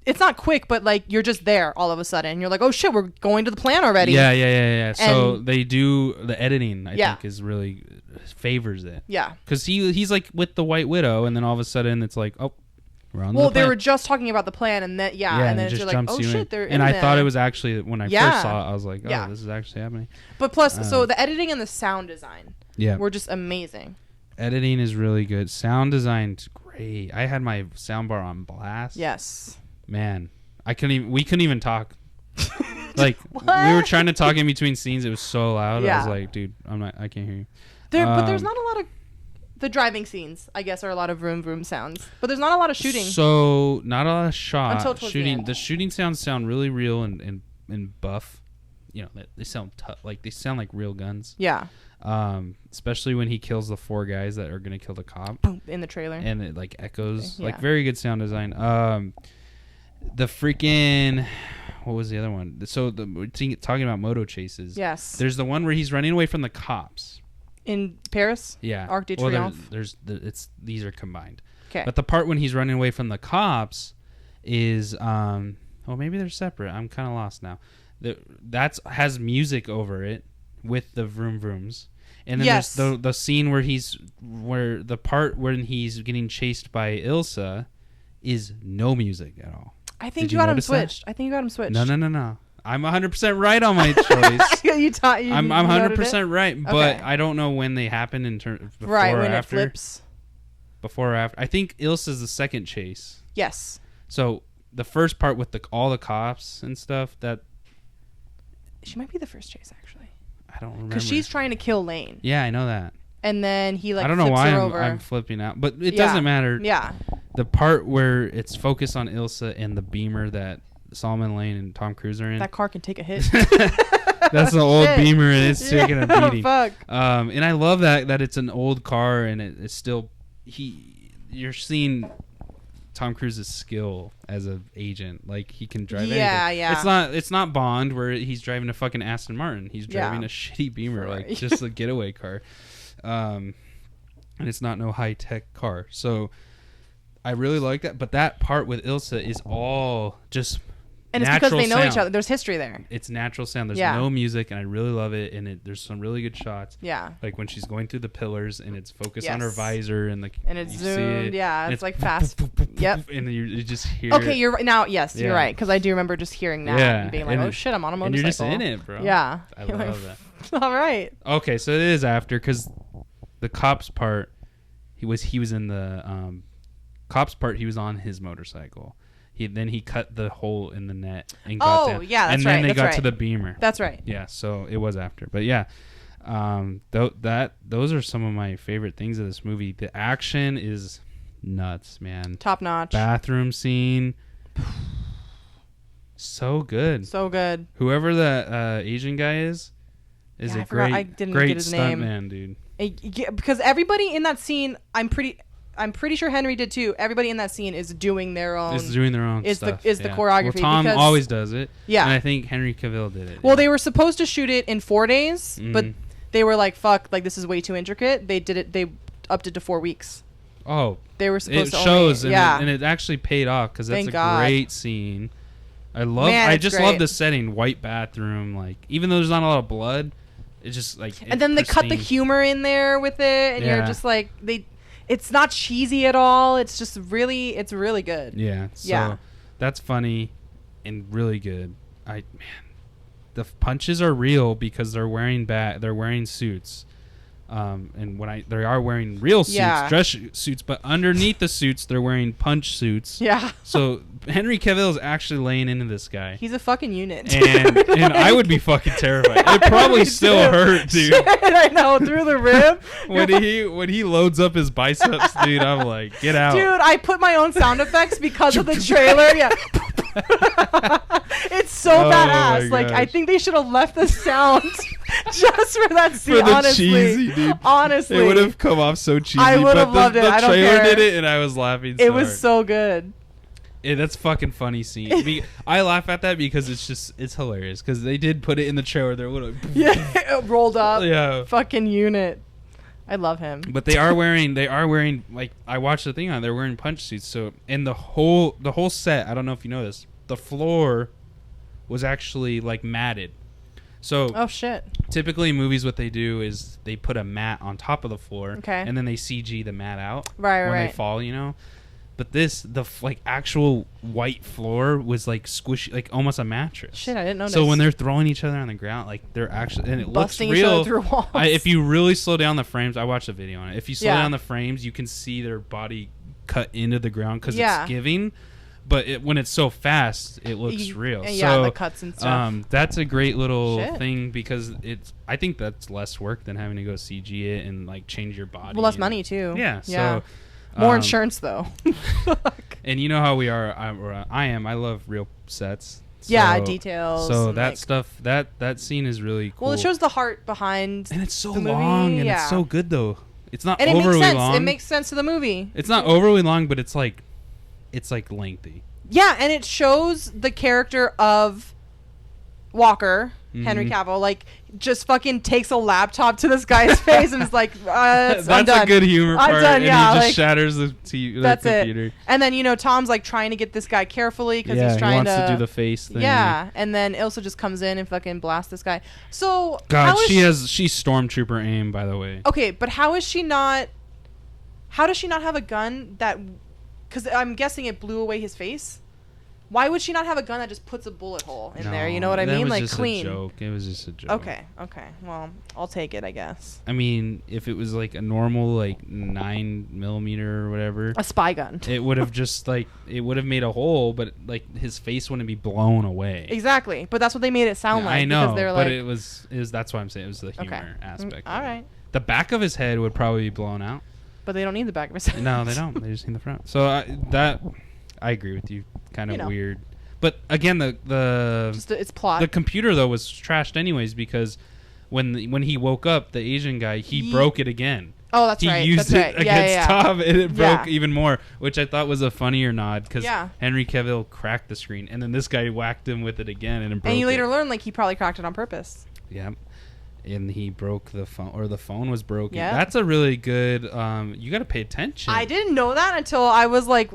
it's not quick, but like you're just there all of a sudden. You're like, oh shit, we're going to the plan already. Yeah. So they do the editing. I think is really favors it. Yeah. Because he's like with the White Widow, and then all of a sudden it's like, oh, we're on the plan. They were just talking about the plan, and then and then it's like, oh shit, they're in and I there. thought it was actually when I first saw it, I was like, oh, this is actually happening. But plus, so the editing and the sound design, were just amazing. Editing is really good. Sound design's great. I had my soundbar on blast. Yes. Man, we couldn't even talk. Like we were trying to talk in between scenes. It was so loud. I was like, dude, I can't hear you. But there's not a lot of the driving scenes. I guess are a lot of vroom vroom sounds. But there's not a lot of shooting. So not a lot of shot shooting. The shooting sound really real and buff. You know, they sound like they sound like real guns. Yeah. Especially when he kills the 4 guys that are gonna kill the cop. Boom, in the trailer. And it like echoes. Like very good sound design. The freaking, what was the other one? So talking about moto chases. Yes. There's the one where he's running away from the cops. In Paris? Yeah. Arc de Triomphe? These are combined. Okay. But the part when he's running away from the cops is, maybe they're separate. I'm kind of lost now. That has music over it with the vroom vrooms. And then there's the scene where the part when he's getting chased by Ilsa is no music at all. I think you got him switched. No. I'm 100% right on my choice. I'm 100% right, but I don't know when they happen in terms before or when after. It flips. Before or after. I think Ilsa's the second chase. Yes. So the first part with all the cops and stuff, that she might be the first chase actually. I don't remember. Because she's trying to kill Lane. Yeah, I know that. And then he like I don't know why over. I'm flipping out, but it doesn't matter. Yeah. The part where it's focused on Ilsa and the Beamer that Solomon Lane and Tom Cruise are in. That car can take a hit. That's an old Beamer and it's taking a beating. Fuck. And I love that it's an old car and it's still you're seeing Tom Cruise's skill as an agent. Like he can drive anything. Yeah. It's not Bond where he's driving a fucking Aston Martin. He's driving a shitty Beamer, like just a getaway car. And it's not no high tech car. So I really like that. But that part with Ilsa is all just and it's because they know each other. There's history there. It's natural sound. There's no music, and I really love it. And there's some really good shots. Yeah. Like when she's going through the pillars, and it's focused on her visor, and it's zoomed. Yeah, it's like fast. Yep. And you just hear. Okay, you're right now. Yes, you're right. Because I do remember just hearing that and being like, "Oh shit, I'm on a motorcycle." And you're just in it, bro. Yeah. I love that. All right. Okay, so it is after because the cops part, he was in the cops part. He was on his motorcycle. Then he cut the hole in the net and got down. Yeah, that's and then they got to the Beamer. That's right. Yeah, so it was after. But yeah, those are some of my favorite things of this movie. The action is nuts, man. Top notch. Bathroom scene. So good. So good. Whoever that Asian guy is a great stuntman, dude. Because everybody in that scene, I'm pretty sure Henry did too. Everybody in that scene is doing their own. Is doing their own stuff. The choreography. Well, Tom always does it. Yeah. And I think Henry Cavill did it. Well, they were supposed to shoot it in 4 days, but they were like, "Fuck! Like this is way too intricate." They did it. They upped it to 4 weeks. Oh. They were supposed to. It shows, and it actually paid off because that's great scene. I just love the setting. White bathroom, like even though there's not a lot of blood, it's just like. And then they cut the humor in there with it, and you're just like It's not cheesy at all. It's just it's really good. Yeah. So that's funny and really good. The punches are real because they're wearing suits. And they are wearing real suits, dress suits, but underneath the suits they're wearing punch suits. Yeah. So Henry Cavill is actually laying into this guy. He's a fucking unit. And I would be fucking terrified. It probably still hurt, dude. Shit, I know, through the rib. when he loads up his biceps, dude, I'm like, get out. Dude, I put my own sound effects because of the trailer. Yeah. It's so badass. Like I think they should have left the sound just for that scene. For the honestly, cheesy, dude. Honestly, it would have come off so cheesy. I would have loved it. The I don't trailer care. did it, and I was laughing. So it was hard. so good. Yeah, that's fucking funny scene. I laugh at that because it's hilarious. Because they did put it in the trailer. They're like, it rolled up. Yeah, fucking unit. I love him. But they are wearing like I watched the thing on. They're wearing punch suits. So and the whole set. I don't know if you know this. The floor was actually like matted. So oh shit. Typically in movies, what they do is they put a mat on top of the floor. Okay. And then they CG the mat out. Right. When they fall, you know. But the actual white floor was like squishy, like almost a mattress. Shit, I didn't notice. So when they're throwing each other on the ground, like they're actually, and it busting looks real. Each other through walls. If you really slow down the frames, I watched a video on it. If you slow down the frames, you can see their body cut into the ground because it's giving. But when it's so fast, it looks real. Yeah, so, the cuts and stuff. That's a great little thing because I think that's less work than having to go CG it and like change your body. Well, less money too. Yeah. So. More insurance though. And you know how we are. I love real sets. So, yeah, details. So that stuff, that scene is really cool. Well, it shows the heart behind. And it's so the long, movie. and it's so good though. It's not and overly it makes sense. long. It makes sense to the movie. It's not overly long, but it's like lengthy. Yeah, and it shows the character of Walker, Henry Cavill, like just fucking takes a laptop to this guy's face and is like, that's I'm done. A good humor part. I'm done, and he just shatters the computer. It. And then Tom's like trying to get this guy carefully because he's trying he wants to do the face thing. Yeah, and then Ilsa just comes in and fucking blasts this guy. So God, she's stormtrooper aim, by the way. Okay, but how does she not have a gun that? Because I'm guessing it blew away his face. Why would she not have a gun that just puts a bullet hole in there? You know what I mean? Like clean. It was just a joke. Okay. Well, I'll take it, I guess. I mean, if it was like a normal 9mm or whatever, a spy gun, it would have just it would have made a hole, but his face wouldn't be blown away. Exactly, but that's what they made it sound like. I know, but it was that's why I'm saying it was the humor aspect. All right. The back of his head would probably be blown out. But they don't need the back of his head. No, they don't. They just need the front. So I agree with you. Kind of weird. But again, it's plot. The computer though was trashed anyways because when he woke up, the Asian guy he broke it again. Oh, that's right. He used it against Tom, and it broke even more, which I thought was a funnier nod because Henry Cavill cracked the screen, and then this guy whacked him with it again, and it broke. And you later learn he probably cracked it on purpose. Yeah. And he broke the phone, or the phone was broken. Yeah. That's a really good. You got to pay attention. I didn't know that until I was like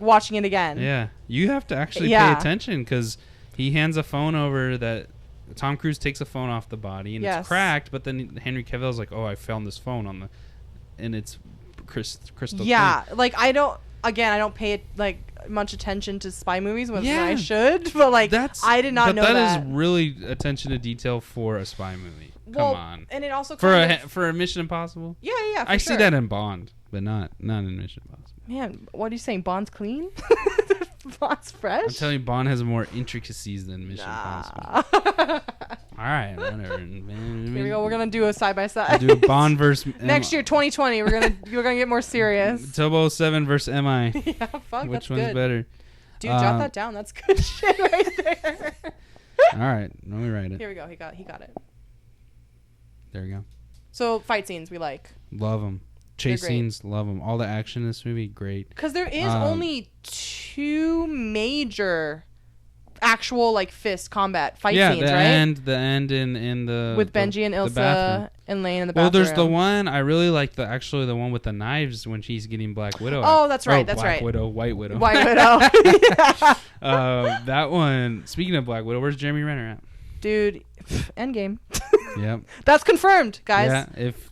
watching it again. Yeah, you have to actually pay attention because he hands a phone over that Tom Cruise takes a phone off the body and it's cracked. But then Henry Cavill's like, "Oh, I found this phone and it's crystal." Yeah, clean. I don't pay much attention to spy movies when I should, but I did not know that. That is really attention to detail for a spy movie. Come on. And it also for a Mission Impossible? Yeah. I see that in Bond, but not in Mission Impossible. Man, what are you saying? Bond's clean? Bond's fresh? I'm telling you, Bond has more intricacies than Mission Impossible. All right, whatever. Here we go. We're gonna do a side by side. Do a Bond versus next year, 2020. We're gonna get more serious. 007 versus MI. Yeah, fuck. Which one's better? Dude, jot that down. That's good shit right there. All right, let me write it. Here we go. He got it. There we go. So fight scenes we like. Love them. Chase scenes, love them. All the action in this movie, great. Because there is only 2 major actual fist combat fight scenes, right? The end in the with Benji and Ilsa and Lane in the bathroom. Well, there's the one I really like the one with the knives when she's getting Black Widow. Oh, that's right. Black Widow, White Widow. White Widow. That one. Speaking of Black Widow, where's Jeremy Renner at? Dude, Endgame. Yep. That's confirmed, guys. Yeah, if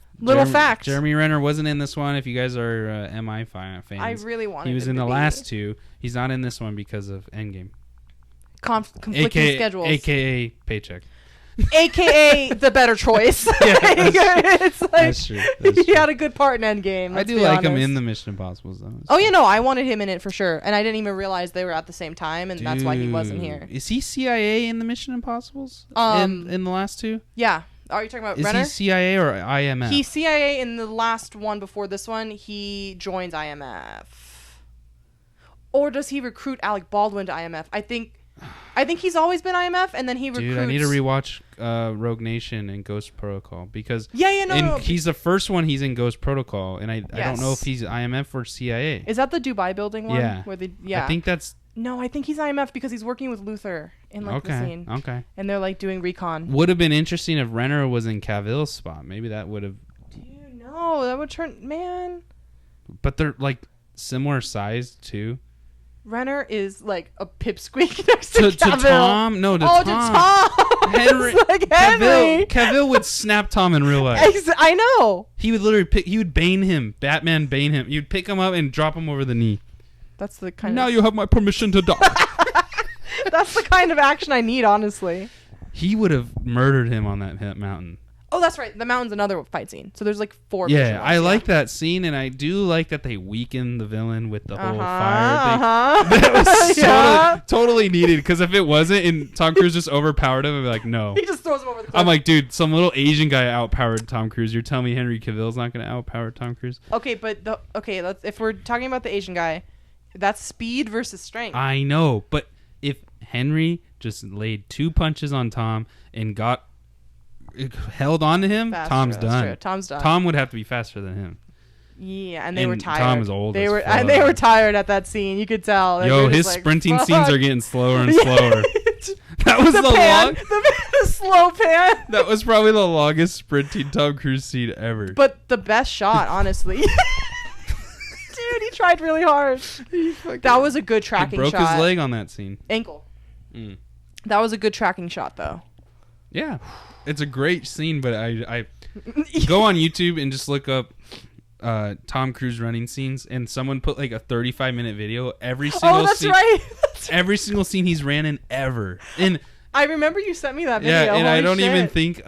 fact. Jeremy Renner wasn't in this one. If you guys are MI fans, I really wanted. He was in the last 2. He's not in this one because of Endgame. Conflicting schedules. AKA paycheck. AKA the better choice. Yeah, that's true. That's true. He had a good part in Endgame. I do like him in the Mission Impossibles though. Oh yeah, no, I wanted him in it for sure, and I didn't even realize they were at the same time, and that's why he wasn't here. Is he CIA in the Mission Impossibles? In the last 2? Yeah. Are you talking about Renner? Is he CIA or IMF? He's CIA in the last one before this one. He joins IMF. Or does he recruit Alec Baldwin to IMF? I think he's always been IMF, and then he recruits... Dude, I need to rewatch Rogue Nation and Ghost Protocol because no. He's the first one. He's in Ghost Protocol, and I don't know if he's IMF or CIA. Is that the Dubai building one? Yeah, I think that's... No, I think he's IMF because he's working with Luther in the scene. Okay. And they're doing recon. Would have been interesting if Renner was in Cavill's spot. Maybe that would have... Dude, no, that would turn... Man. But they're similar size too. Renner is a pipsqueak next to Cavill. To Tom? No, to Tom. To Tom. Henry. Henry. Cavill would snap Tom in real life. I know. He would literally he would bane him. Batman bane him. You'd pick him up and drop him over the knee. That's the kind Now you have my permission to die. That's the kind of action I need, honestly. He would have murdered him on that mountain. Oh, that's right. The mountain's another fight scene. So there's 4. Yeah, I like that scene, and I do like that they weaken the villain with the whole fire thing. That was totally needed, because if it wasn't, and Tom Cruise just overpowered him, I'd be like, no. He just throws him over the cliff. I'm like, dude, some little Asian guy outpowered Tom Cruise. You're telling me Henry Cavill's not going to outpower Tom Cruise? Okay, but if we're talking about the Asian guy, that's speed versus strength. I know, but if Henry just laid 2 punches on Tom and held on to him, faster, Tom's done. True. Tom's done. Tom would have to be faster than him. Yeah, and they were tired. Tom is old. They were tired at that scene. You could tell. His sprinting scenes are getting slower and slower. That was the slow pan. That was probably the longest sprinting Tom Cruise scene ever. But the best shot, honestly. Dude, he tried really hard. That was a good tracking shot. He broke his leg on that scene. Ankle. That was a good tracking shot, though. Yeah. It's a great scene, but I go on YouTube and just look up Tom Cruise running scenes, and someone put like a 35-minute video every single. Oh, that's right. Every single scene he's ran in ever. And I remember you sent me that video. Yeah, and Holy I don't shit. even think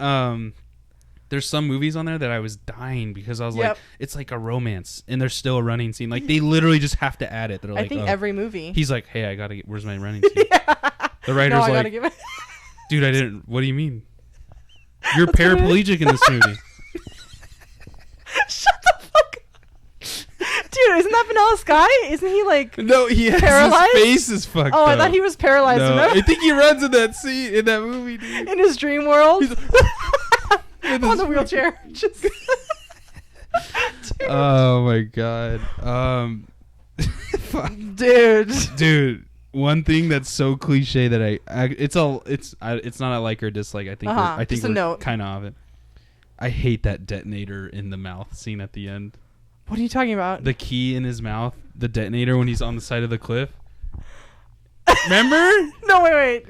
there's some movies on there that I was dying because I was like, it's like a romance, and there's still a running scene. Like they literally just have to add it. They're like, I think every movie. He's like, hey, I gotta get. Where's my running scene? The writer's like, dude, I didn't. What do you mean? You're paraplegic in this movie. Shut the fuck up. Dude, isn't that Vanilla Sky? Isn't he like no, he has paralyzed? His face is fucked up. I thought he was paralyzed. No, I think he runs in that scene in that movie, dude. In his dream world. On the wheelchair. Just oh my god. Dude, one thing that's so cliche that it's not a like or dislike. I think we're kind of it. I hate that detonator in the mouth scene at the end. What are you talking about? The key in his mouth, the detonator when he's on the side of the cliff. Remember? No, wait.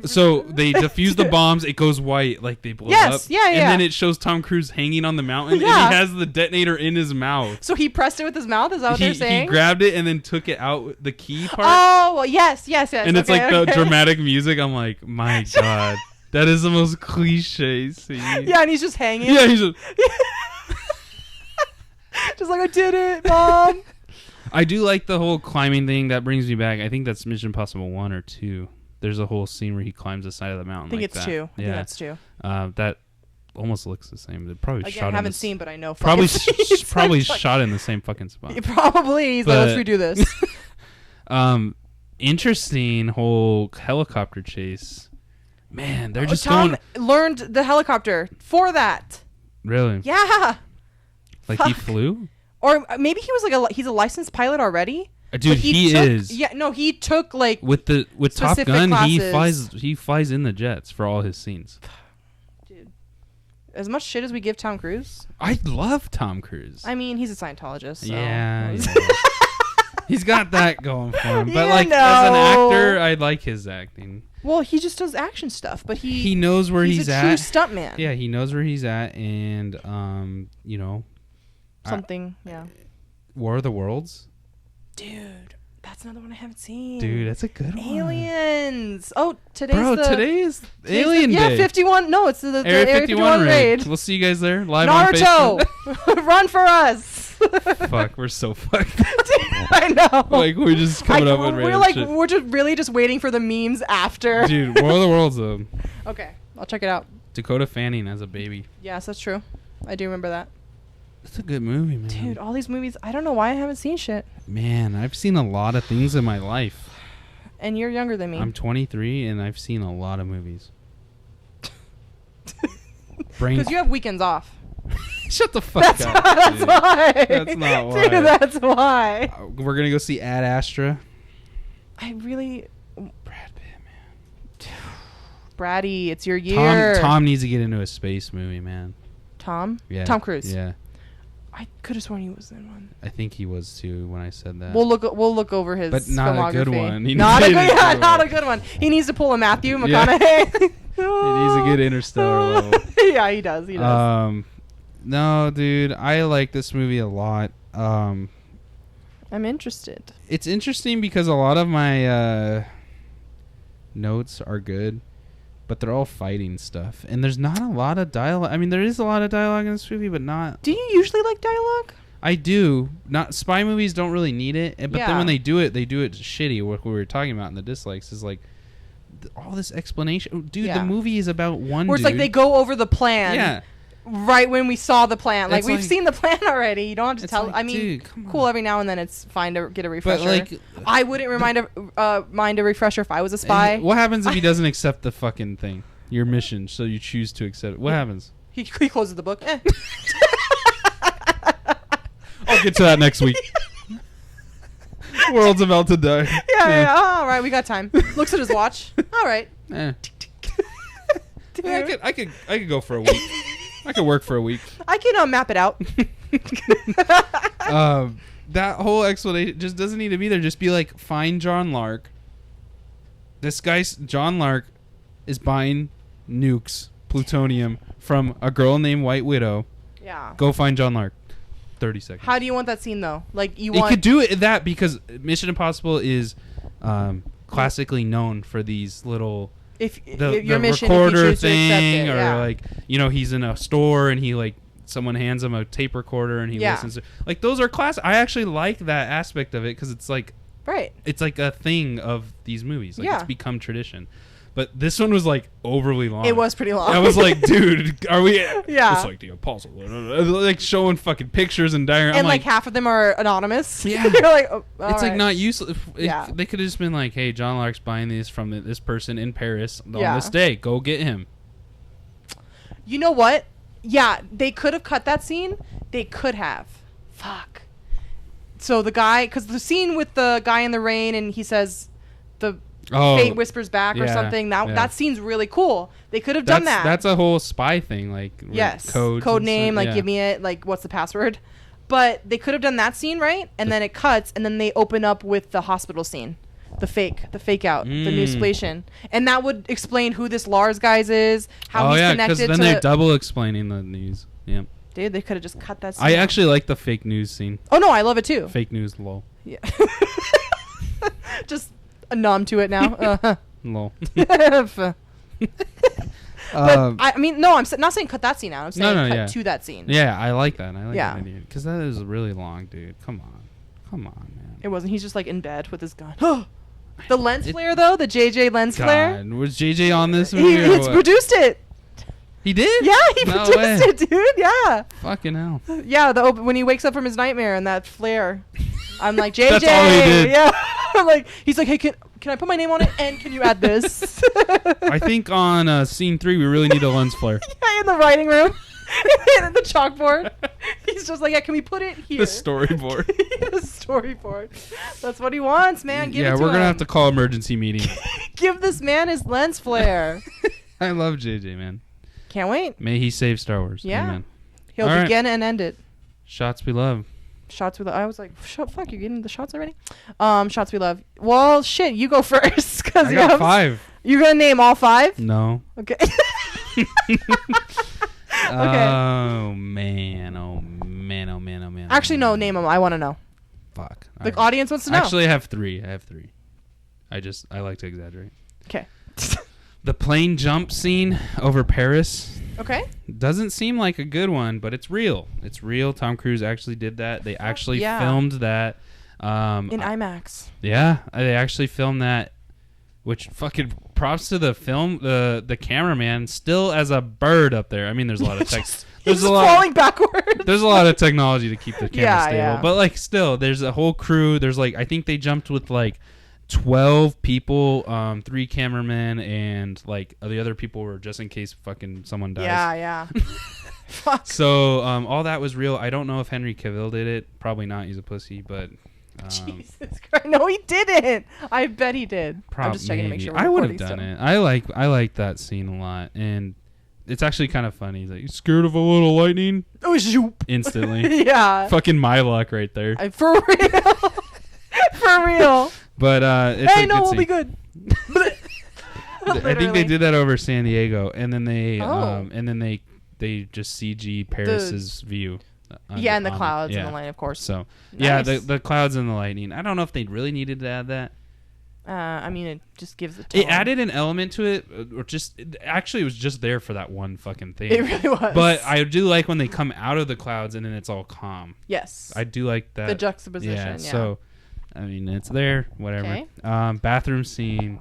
So they defuse the bombs. It goes white, like they blow up. Yeah. And then it shows Tom Cruise hanging on the mountain, and he has the detonator in his mouth. So he pressed it with his mouth? Is that what they're saying? He grabbed it and then took it out, the key part. Oh, well, yes. And it's like the dramatic music. I'm like, my God. That is the most cliche scene. Yeah, and he's just hanging. Yeah, he's just... just like, I did it, Mom. I do like the whole climbing thing. That brings me back. I think that's Mission Impossible 1 or 2. There's a whole scene where he climbs the side of the mountain. I think it's 2. Yeah. I think that's 2. That almost looks the same. They probably shot. I haven't seen, but I know. Probably shot in the same fucking spot. Probably. He's like, let's redo this. Interesting whole helicopter chase. Man, they're just Tom learned the helicopter for that. Really? Yeah. Like he flew? Or maybe he was he's a licensed pilot already. Dude, he is. Yeah, no, he took like with Top Gun, classes. he flies in the jets for all his scenes. Dude, as much shit as we give Tom Cruise, I love Tom Cruise. I mean, he's a Scientologist. So. Yeah. He's got that going for him. But as an actor, I like his acting. Well, he just does action stuff, but he knows where he's at. He's a true stuntman. Yeah, he knows where he's at, and War of the Worlds. Dude, that's another one I haven't seen. Dude, that's a good one. Aliens. Oh, today is Alien Day. Yeah, 51. No, it's the Area 51 raid. We'll see you guys there live Naruto. on Facebook. Run for us. Fuck, we're so fucked. I know. Like we're just coming up with random shit. We're just really just waiting for the memes after. Dude, War of the Worlds though. Okay, I'll check it out. Dakota Fanning as a baby. Yes, that's true. I do remember that. It's a good movie, man. Dude, all these movies, I don't know why I haven't seen shit. Man, I've seen a lot of things in my life. And you're younger than me. I'm 23 and I've seen a lot of movies. Because you have weekends off. Shut the fuck up. That's why. That's not why. Dude, that's why. We're going to go see Ad Astra. Brad Pitt, man. Braddy, it's your year. Tom needs to get into a space movie, man. Tom? Yeah. Tom Cruise. Yeah. I could have sworn he was in one. I think he was too when I said that. We'll look over his but not filmography. A good one. Not a good one. He needs to pull a Matthew McConaughey. He needs to get Interstellar level. Yeah, he does. No, dude, I like this movie a lot. I'm interested. It's interesting because a lot of my notes are good, but they're all fighting stuff, and there's not a lot of dialogue. I mean, there is a lot of dialogue in this movie, but not. Do you usually like dialogue? I do. Not spy movies don't really need it, but then when they do it shitty. What we were talking about in the dislikes is like all this explanation. Dude, the movie is about one. Where it's like they go over the plan. Yeah. Right when we saw the plan, like we've seen the plan already. You don't have to tell. Like, I mean, dude, cool. Every now and then it's fine to get a refresher. But like, I wouldn't mind a refresher if I was a spy. What happens if he doesn't accept the fucking thing? Your mission, so you choose to accept it. What happens? He closes the book. I'll get to that next week. World's about to die. Yeah. All right, we got time. Looks at his watch. All right. I could go for a week. I could work for a week. I can map it out. That whole explanation just doesn't need to be there. Just be like, find John Lark. This guy's John Lark is buying nukes, plutonium from a girl named White Widow. Yeah. Go find John Lark. 30 seconds. How do you want that scene though? Like you could do it that because Mission Impossible is classically known for these little if the your mission recorder if thing it, or like he's in a store and he like someone hands him a tape recorder and he listens to like those are classic. I actually like that aspect of it because it's like it's like a thing of these movies. Like it's become tradition. But this one was like overly long. It was pretty long. I was like, dude, are we? It's like the apostle, like showing fucking pictures and diagrams. And like half of them are anonymous. Yeah, you're like, oh, it's like not useless. They could have just been like, hey, John Lark's buying these from this person in Paris on this day. Go get him. You know what? Yeah, they could have cut that scene. They could have. Fuck. So the guy, because the scene with the guy in the rain and he says the. Fate whispers back or something. That scene's really cool. They could have done that. That's a whole spy thing, like code name, like give me it, like what's the password. But they could have done that scene right, and then it cuts, and then they open up with the hospital scene, the fake out, the news station, and that would explain who this Lars guy is, how he's connected. Because then they're double explaining the news. Yeah. Dude, they could have just cut that scene. I actually like the fake news scene. Oh no, I love it too. Fake news, lol. Yeah. Numb to it now. Lol. But I mean, no, I'm not saying cut that scene out. I'm saying cut to that scene. Yeah, I like that. I like that idea because that is really long, dude. Come on, man. It wasn't. He's just like in bed with his gun. The lens flare though, the JJ lens flare. Was JJ on this movie? He produced it. He did? Yeah, he produced it, dude. Yeah. Fucking hell. Yeah, when he wakes up from his nightmare and that flare, I'm like, JJ. That's all he did. Yeah. Like he's like, hey, can I put my name on it and can you add this? I think on scene 3 we really need a lens flare. Yeah, in the writing room, in the chalkboard. He's just like, yeah, can we put it here? The storyboard. The storyboard. That's what he wants, man. Give it to him. Yeah, we're gonna have to call emergency meeting. Give this man his lens flare. I love JJ, man. Can't wait. May he save Star Wars. Yeah. Amen. He'll begin and end it. Shots we love. Shots we love. I was like, fuck, you're getting the shots already? Shots we love. Well, shit, you go first. I got 5. You're going to name all 5? No. Okay. Okay. Oh, man. Actually, no, name them. I want to know. Fuck. The audience wants to know. Actually, I have 3. I like to exaggerate. Okay. The plane jump scene over Paris. Okay. Doesn't seem like a good one, but it's real. It's real. Tom Cruise actually did that. They actually filmed that. In IMAX. Yeah. They actually filmed that, which fucking props to the film, the cameraman, still as a bird up there. I mean, there's a lot of text. He's falling backwards. There's a lot of technology to keep the camera stable. Yeah. But, like, still, there's a whole crew. There's, like, I think they jumped with, like, 12 people, 3 cameramen, and like the other people were just in case fucking someone dies. Yeah. Fuck. So all that was real. I don't know if Henry Cavill did it. Probably not. He's a pussy, but Jesus Christ. No, he didn't. I bet he did. I'm just checking to make sure. I would have done it. I like that scene a lot, and it's actually kind of funny. He's like, "You scared of a little lightning?" Oh, zoop. Instantly. Yeah. Fucking my luck right there. For real. For real. But it's hey, no, we'll be good. I think they did that over San Diego, and then they they just CG Paris's view. And the clouds and the lightning, of course. So nice. Yeah, the clouds and the lightning. I don't know if they really needed to add that. I mean, it just gives it. It added an element to it, or actually, it was just there for that one fucking thing. It really was. But I do like when they come out of the clouds and then it's all calm. Yes. I do like that. The juxtaposition. Yeah. So, I mean, it's there. Whatever. Okay. Bathroom scene.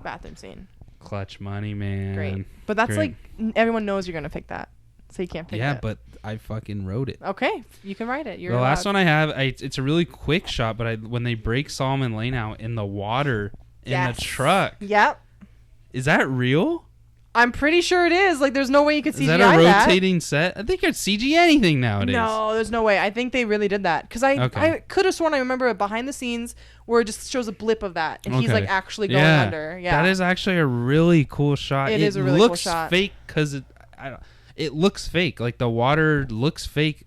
Clutch money, man. Great. But that's like everyone knows you're gonna pick that, so you can't pick it. Yeah, but I fucking wrote it. Okay, you can write it. The last one I have, it's a really quick shot, but when they break Solomon Lane out in the water in the truck. Yep. Is that real? I'm pretty sure it is. Like, there's no way you could CGI that. Is that a rotating set? I think you could CG anything nowadays. No, there's no way. I think they really did that. Because I could have sworn I remember behind the scenes where it just shows a blip of that. And he's, like, actually going under. Yeah. That is actually a really cool shot. It is a really cool shot. It looks fake because it looks fake. Like, the water looks fake.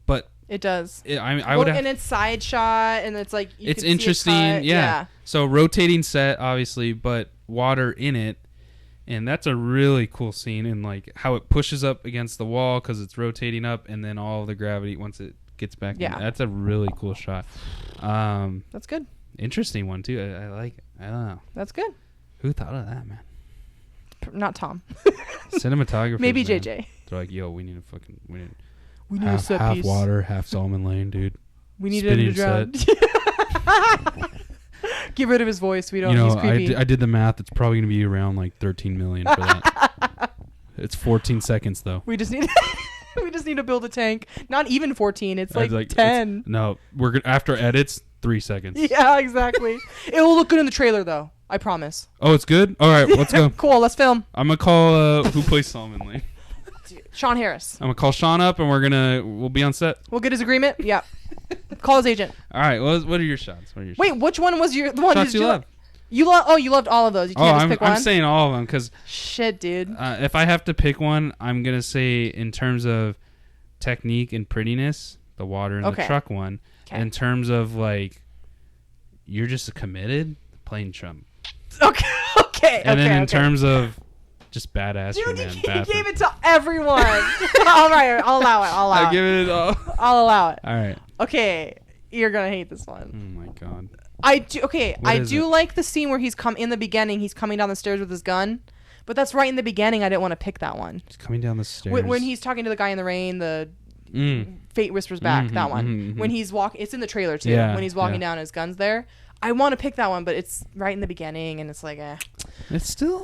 But it does. And it's side shot, and it's like it's interesting. Yeah. So rotating set, obviously, but water in it. And that's a really cool scene, and like how it pushes up against the wall because it's rotating up, and then all the gravity once it gets back. Yeah, that's a really cool shot. That's good. Interesting one too. I like it. I don't know. That's good. Who thought of that, man? Not Tom. Cinematographer. Maybe JJ. They're like, yo, we need a fucking half piece. Water, half Solomon Lane, dude. We need him to drown. Get rid of his voice. We don't. He's creepy. I did the math. It's probably gonna be around like 13 million for that. It's 14 seconds though. We just need. We just need to build a tank. Not even 14. It's like 10. No, we're gonna after edits 3 seconds. Yeah, exactly. It will look good in the trailer though. I promise. Oh, it's good. All right, let's go. Cool. Let's film. I'm gonna call who plays Solomon Lane. Sean Harris. I'm gonna call Sean up, and we'll be on set. We'll get his agreement. Yeah. Call his agent. All right. Well, what are your shots? Wait, which one was the one shots you love? You loved all of those. You can't just pick one. I'm saying all of them because shit, dude. If I have to pick one, I'm gonna say in terms of technique and prettiness, the water in the truck one. Okay. In terms of like, you're just committed, plane Trump. Okay. And then in terms of just badass, dude, man. You gave it to everyone. All right, I'll allow it. I'll give it all. I'll allow it. All right. Okay, you're gonna hate this one. Oh my god. I do like the scene where he's in the beginning. He's coming down the stairs with his gun, but that's right in the beginning. I didn't want to pick that one. He's coming down the stairs when he's talking to the guy in the rain. The Fate whispers back. That one. When he's walking, it's in the trailer too. Yeah, when he's walking down, his gun's there. I want to pick that one, but it's right in the beginning, and it's like, It's still...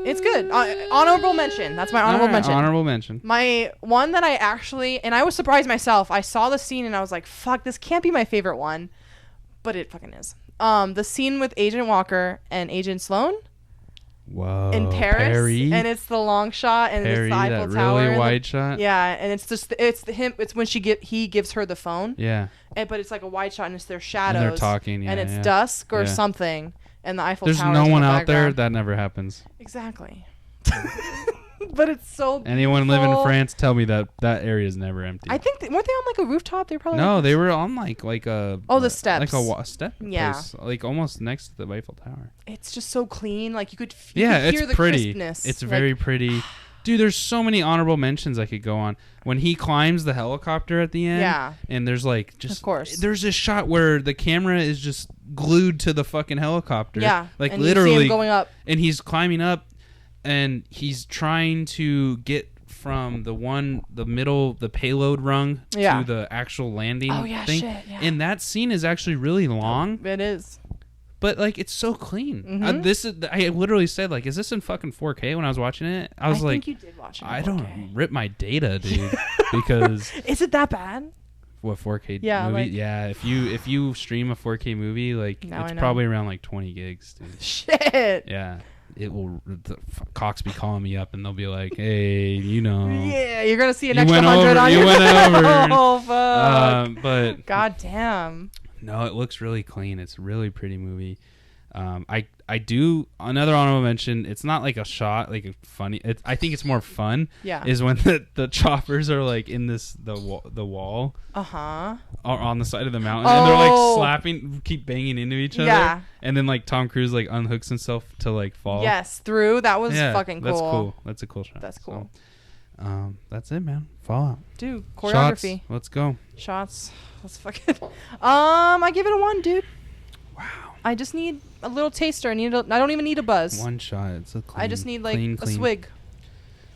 It's good. Honorable mention. That's my honorable mention. Honorable mention. My one that I actually... And I was surprised myself. I saw the scene, and I was like, fuck, this can't be my favorite one. But it fucking is. The scene with Agent Walker and Agent Sloan. Whoa. In Paris. And it's the long shot, and it's the Eiffel Tower. Really wide shot? Yeah, and it's just... It's when he gives her the phone. Yeah. But it's like a wide shot, and it's their shadows. And they're talking, and it's dusk or something, and the Eiffel Tower. There's no one out there. That never happens. Exactly. But it's so. Anyone live in France? Tell me that area is never empty. I think weren't they on like a rooftop? They probably. No, they were on like a. The steps. Like a step. Yeah. Place, like almost next to the Eiffel Tower. It's just so clean. Like you could. It's the pretty. Crispness. It's very pretty. Dude, there's so many honorable mentions I could go on. When he climbs the helicopter at the end, and there's like just, of course, there's a shot where the camera is just glued to the fucking helicopter. Yeah, like and literally you see him going up, and he's climbing up, and he's trying to get from the middle, the payload rung to the actual landing thing. Shit, yeah. And that scene is actually really long. It is. But like it's so clean. I literally said like, "Is this in fucking 4K?" When I was watching it, I was like, think you did watch it in 4K. I don't rip my data, dude, because is it that bad? What 4K yeah, movie? Like, yeah, if you stream a 4K movie, like it's probably around like 20 gigs, dude. Shit. Yeah, it will. Cox be calling me up and they'll be like, "Hey, yeah, you're gonna see an extra 100 on you went over. Oh fuck. But god damn. No, it looks really clean. It's a really pretty movie. I do another honorable mention. It's not like a shot, like a funny. I think it's more fun. Yeah. Is when the choppers are like in the wall. Or on the side of the mountain, and they're like slapping, keep banging into each other. Yeah. And then like Tom Cruise like unhooks himself to like fall. Yes, through. That was fucking cool. That's cool. That's a cool shot. That's cool. So, that's it, man. Fallout. Dude, choreography. Shots. Let's go. Shots. Let's fucking. I give it a 1, dude. Wow. I just need a little taster. I don't even need a buzz. One shot. It's a clean. I just need like clean. a swig.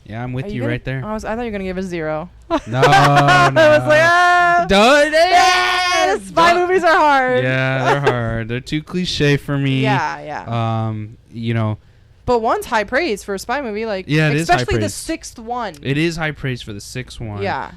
Yeah, I'm with you right there. I thought you were gonna give it a 0. No. I was like, don't. Spy movies are hard. Yeah, they're hard. They're too cliche for me. Yeah. But one's high praise for a spy movie, like especially the 6th one. It is high praise for the 6th one. Yeah.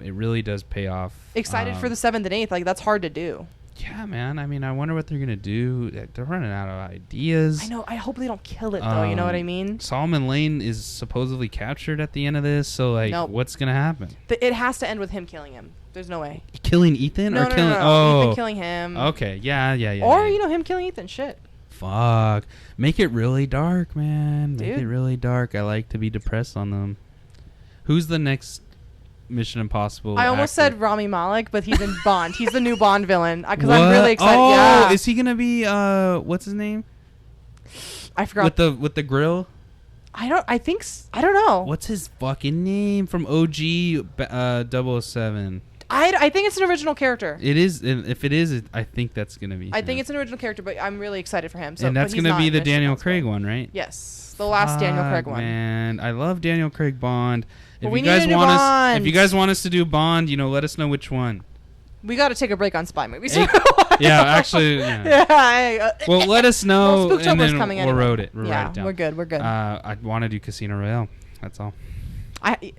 It really does pay off. Excited for the 7th and 8th, like that's hard to do. Yeah, man. I mean, I wonder what they're gonna do. They're running out of ideas. I know. I hope they don't kill it though. You know what I mean? Solomon Lane is supposedly captured at the end of this, so like, what's gonna happen? It has to end with him killing him. There's no way. Killing Ethan or killing? No. Ethan killing him. Okay. Yeah. Or him killing Ethan. Shit. Fuck. Make it really dark, man. Make it really dark. I like to be depressed on them. Who's the next Mission Impossible I almost actor? said Rami Malek, but he's in Bond. He's the new Bond villain. Because I'm really excited. Oh, yeah. Is he going to be, what's his name? I forgot. With the grill? I don't know. What's his fucking name from OG 007? I think it's an original character. It is. If it is, I think that's going to be. I think it's an original character, but I'm really excited for him. So, and that's going to be the Daniel Craig one, right? Yes. The last Daniel Craig one. Man, I love Daniel Craig Bond. If you guys want us, if you guys want us to do Bond, let us know which one. We got to take a break on spy movies. Yeah, actually. Yeah. Well, let us know, well, and then coming we'll write it down. We're good. I want to do Casino Royale. That's all.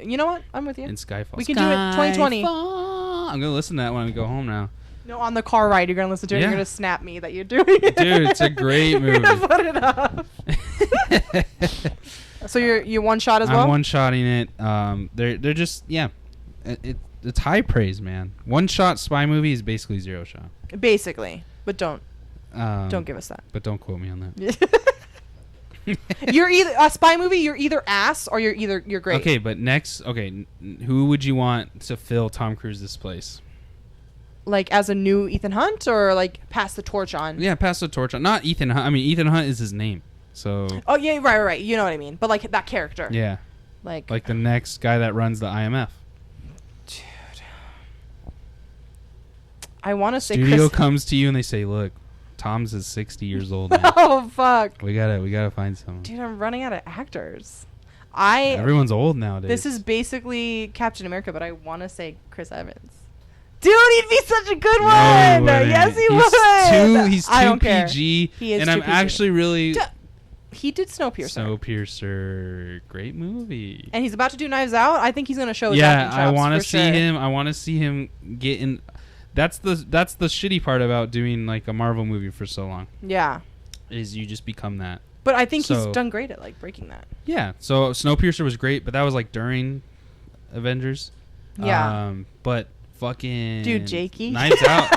You know what? I'm with you. In Skyfall. We can do it 2020. I'm gonna listen to that when we go home now. No, on the car ride, you're gonna listen to it. Yeah. You're gonna snap me that you're doing it. Dude, it's a great movie. You're gonna put it up. So you're one shot as well. I'm one shotting it. They're just it's high praise, man. One shot spy movie is basically zero shot. Basically, but don't give us that. But don't quote me on that. You're either a spy movie. You're either ass or you're great. Okay, but next, who would you want to fill Tom Cruise's place? Like as a new Ethan Hunt, or like pass the torch on? Yeah, pass the torch on. Not Ethan Hunt. I mean, Ethan Hunt is his name. So. Oh yeah, right. You know what I mean. But like that character. Yeah. Like the next guy that runs the IMF. Dude. I want to say. Studio comes to you and they say, "Look, Tom's is 60 years old now. Oh fuck. We gotta find someone." Dude, I'm running out of actors. Everyone's old nowadays. This is basically Captain America, but I want to say Chris Evans. Dude, he'd be such a good one. Yes, he would. He's too PG. He is and I'm PG. Actually really. He did Snowpiercer. Snowpiercer, great movie. And he's about to do Knives Out. I think he's gonna show his acting chops. Yeah, I want to see him. I want to see him get in. That's the shitty part about doing like a Marvel movie for so long. Yeah. Is you just become that. But I think he's done great at like breaking that. Yeah. So Snowpiercer was great, but that was like during Avengers. Yeah. But fucking dude, Jakey. Knives Out.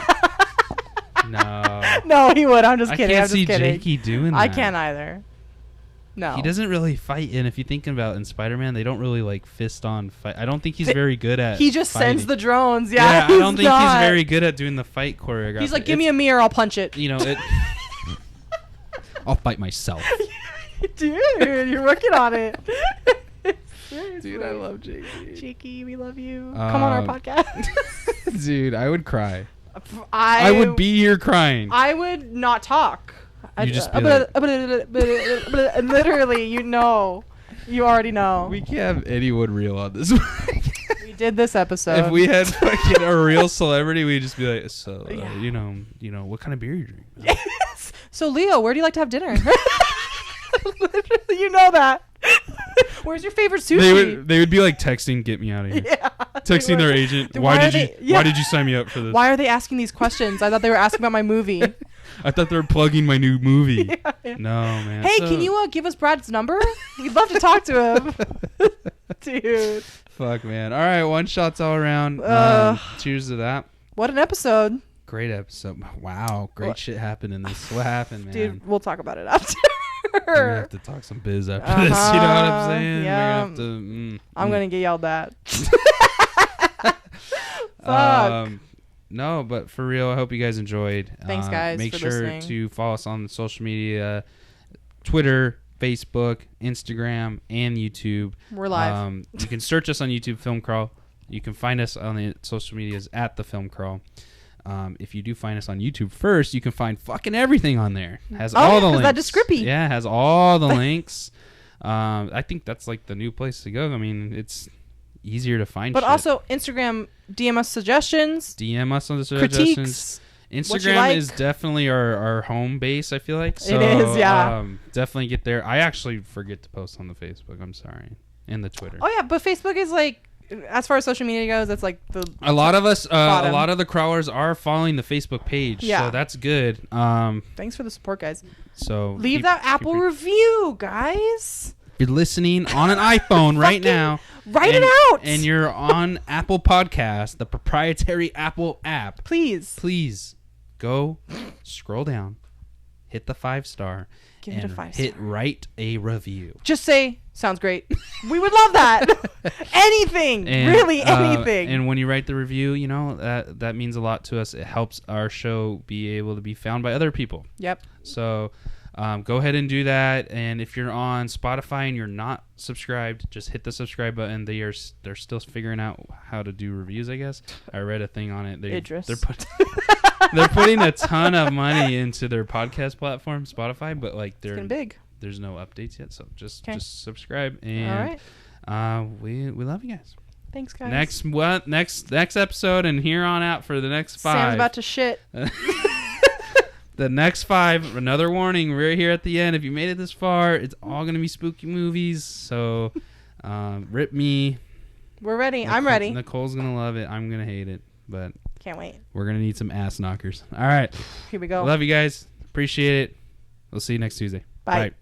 No. No, he would. I'm just kidding. I can't see Jakey doing that. I can't either. No. He doesn't really fight, and if you think about in Spider-Man, they don't really like fist on fight. I don't think he's very good at. He just fighting. sends the drones. Yeah, I don't think he's very good at doing the fight choreography. He's like, give me a mirror, I'll punch it. I'll fight myself. Dude, you're working on it. Dude, I love Jakey. Jakey, we love you. Come on our podcast. Dude, I would cry. I would be here crying. I would not talk. You just be like, literally, you already know. We can't have anyone real on this. We did this episode. If we had fucking a real celebrity, we'd just be like, so, you know, what kind of beer you drink? Yes. So, Leo, where do you like to have dinner? Literally, you know that. Where's your favorite sushi? They would be like texting, "Get me out of here." Yeah, texting their agent. Why did you sign me up for this? Why are they asking these questions? I thought they were asking about my movie. I thought they were plugging my new movie. Yeah. No, man. Hey, can you give us Brad's number? We'd love to talk to him. Dude. Fuck, man. All right, one shots all around. Cheers to that. What an episode. Great episode. Wow, great shit happened in this. What happened, man? Dude, we'll talk about it after. We're gonna have to talk some biz after this. You know what I'm saying? Yeah. I'm gonna get yelled at. Fuck. No, but for real, I hope you guys enjoyed. Thanks, guys. Make for sure listening. to follow us on social media: Twitter, Facebook, Instagram, and YouTube. We're live. You can search us on YouTube, Film Crawl. You can find us on the social medias at the Film Crawl. If you do find us on YouTube first, you can find fucking everything on there. Has all the links. That is scrippy. Yeah, has all the links. I think that's like the new place to go. I mean, it's easier to find. But also Instagram, DM us suggestions. DM us on the suggestions. Critiques. Instagram is definitely our home base, I feel like. So, it is, yeah. Definitely get there. I actually forget to post on the Facebook. I'm sorry. And the Twitter. Oh yeah, but Facebook is like, as far as social media goes, it's like a lot of us, a lot of the crawlers are following the Facebook page, so that's good. Thanks for the support, guys. So leave that Apple review, guys. You're listening on an iPhone right now. Write it out. And you're on Apple Podcast, the proprietary Apple app. Please go scroll down, hit the 5-star. Give it a 5-star. Hit write a review. Just say, sounds great. We would love that. Anything. Really anything. And when you write the review, you know, that means a lot to us. It helps our show be able to be found by other people. Yep. So go ahead and do that. And if you're on Spotify and you're not subscribed, just hit the subscribe button. They're still figuring out how to do reviews, I guess. I read a thing on it. They're putting a ton of money into their podcast platform, Spotify, but like there's no updates yet. So just subscribe, and all right. We love you guys. Thanks, guys. Next episode and here on out for the next 5. Sam's about to shit. The next 5, another warning, we're here at the end. If you made it this far, it's all going to be spooky movies. So, rip me. We're ready. I'm ready. Nicole's going to love it. I'm going to hate it. But can't wait. We're going to need some ass knockers. All right. Here we go. Love you guys. Appreciate it. We'll see you next Tuesday. Bye.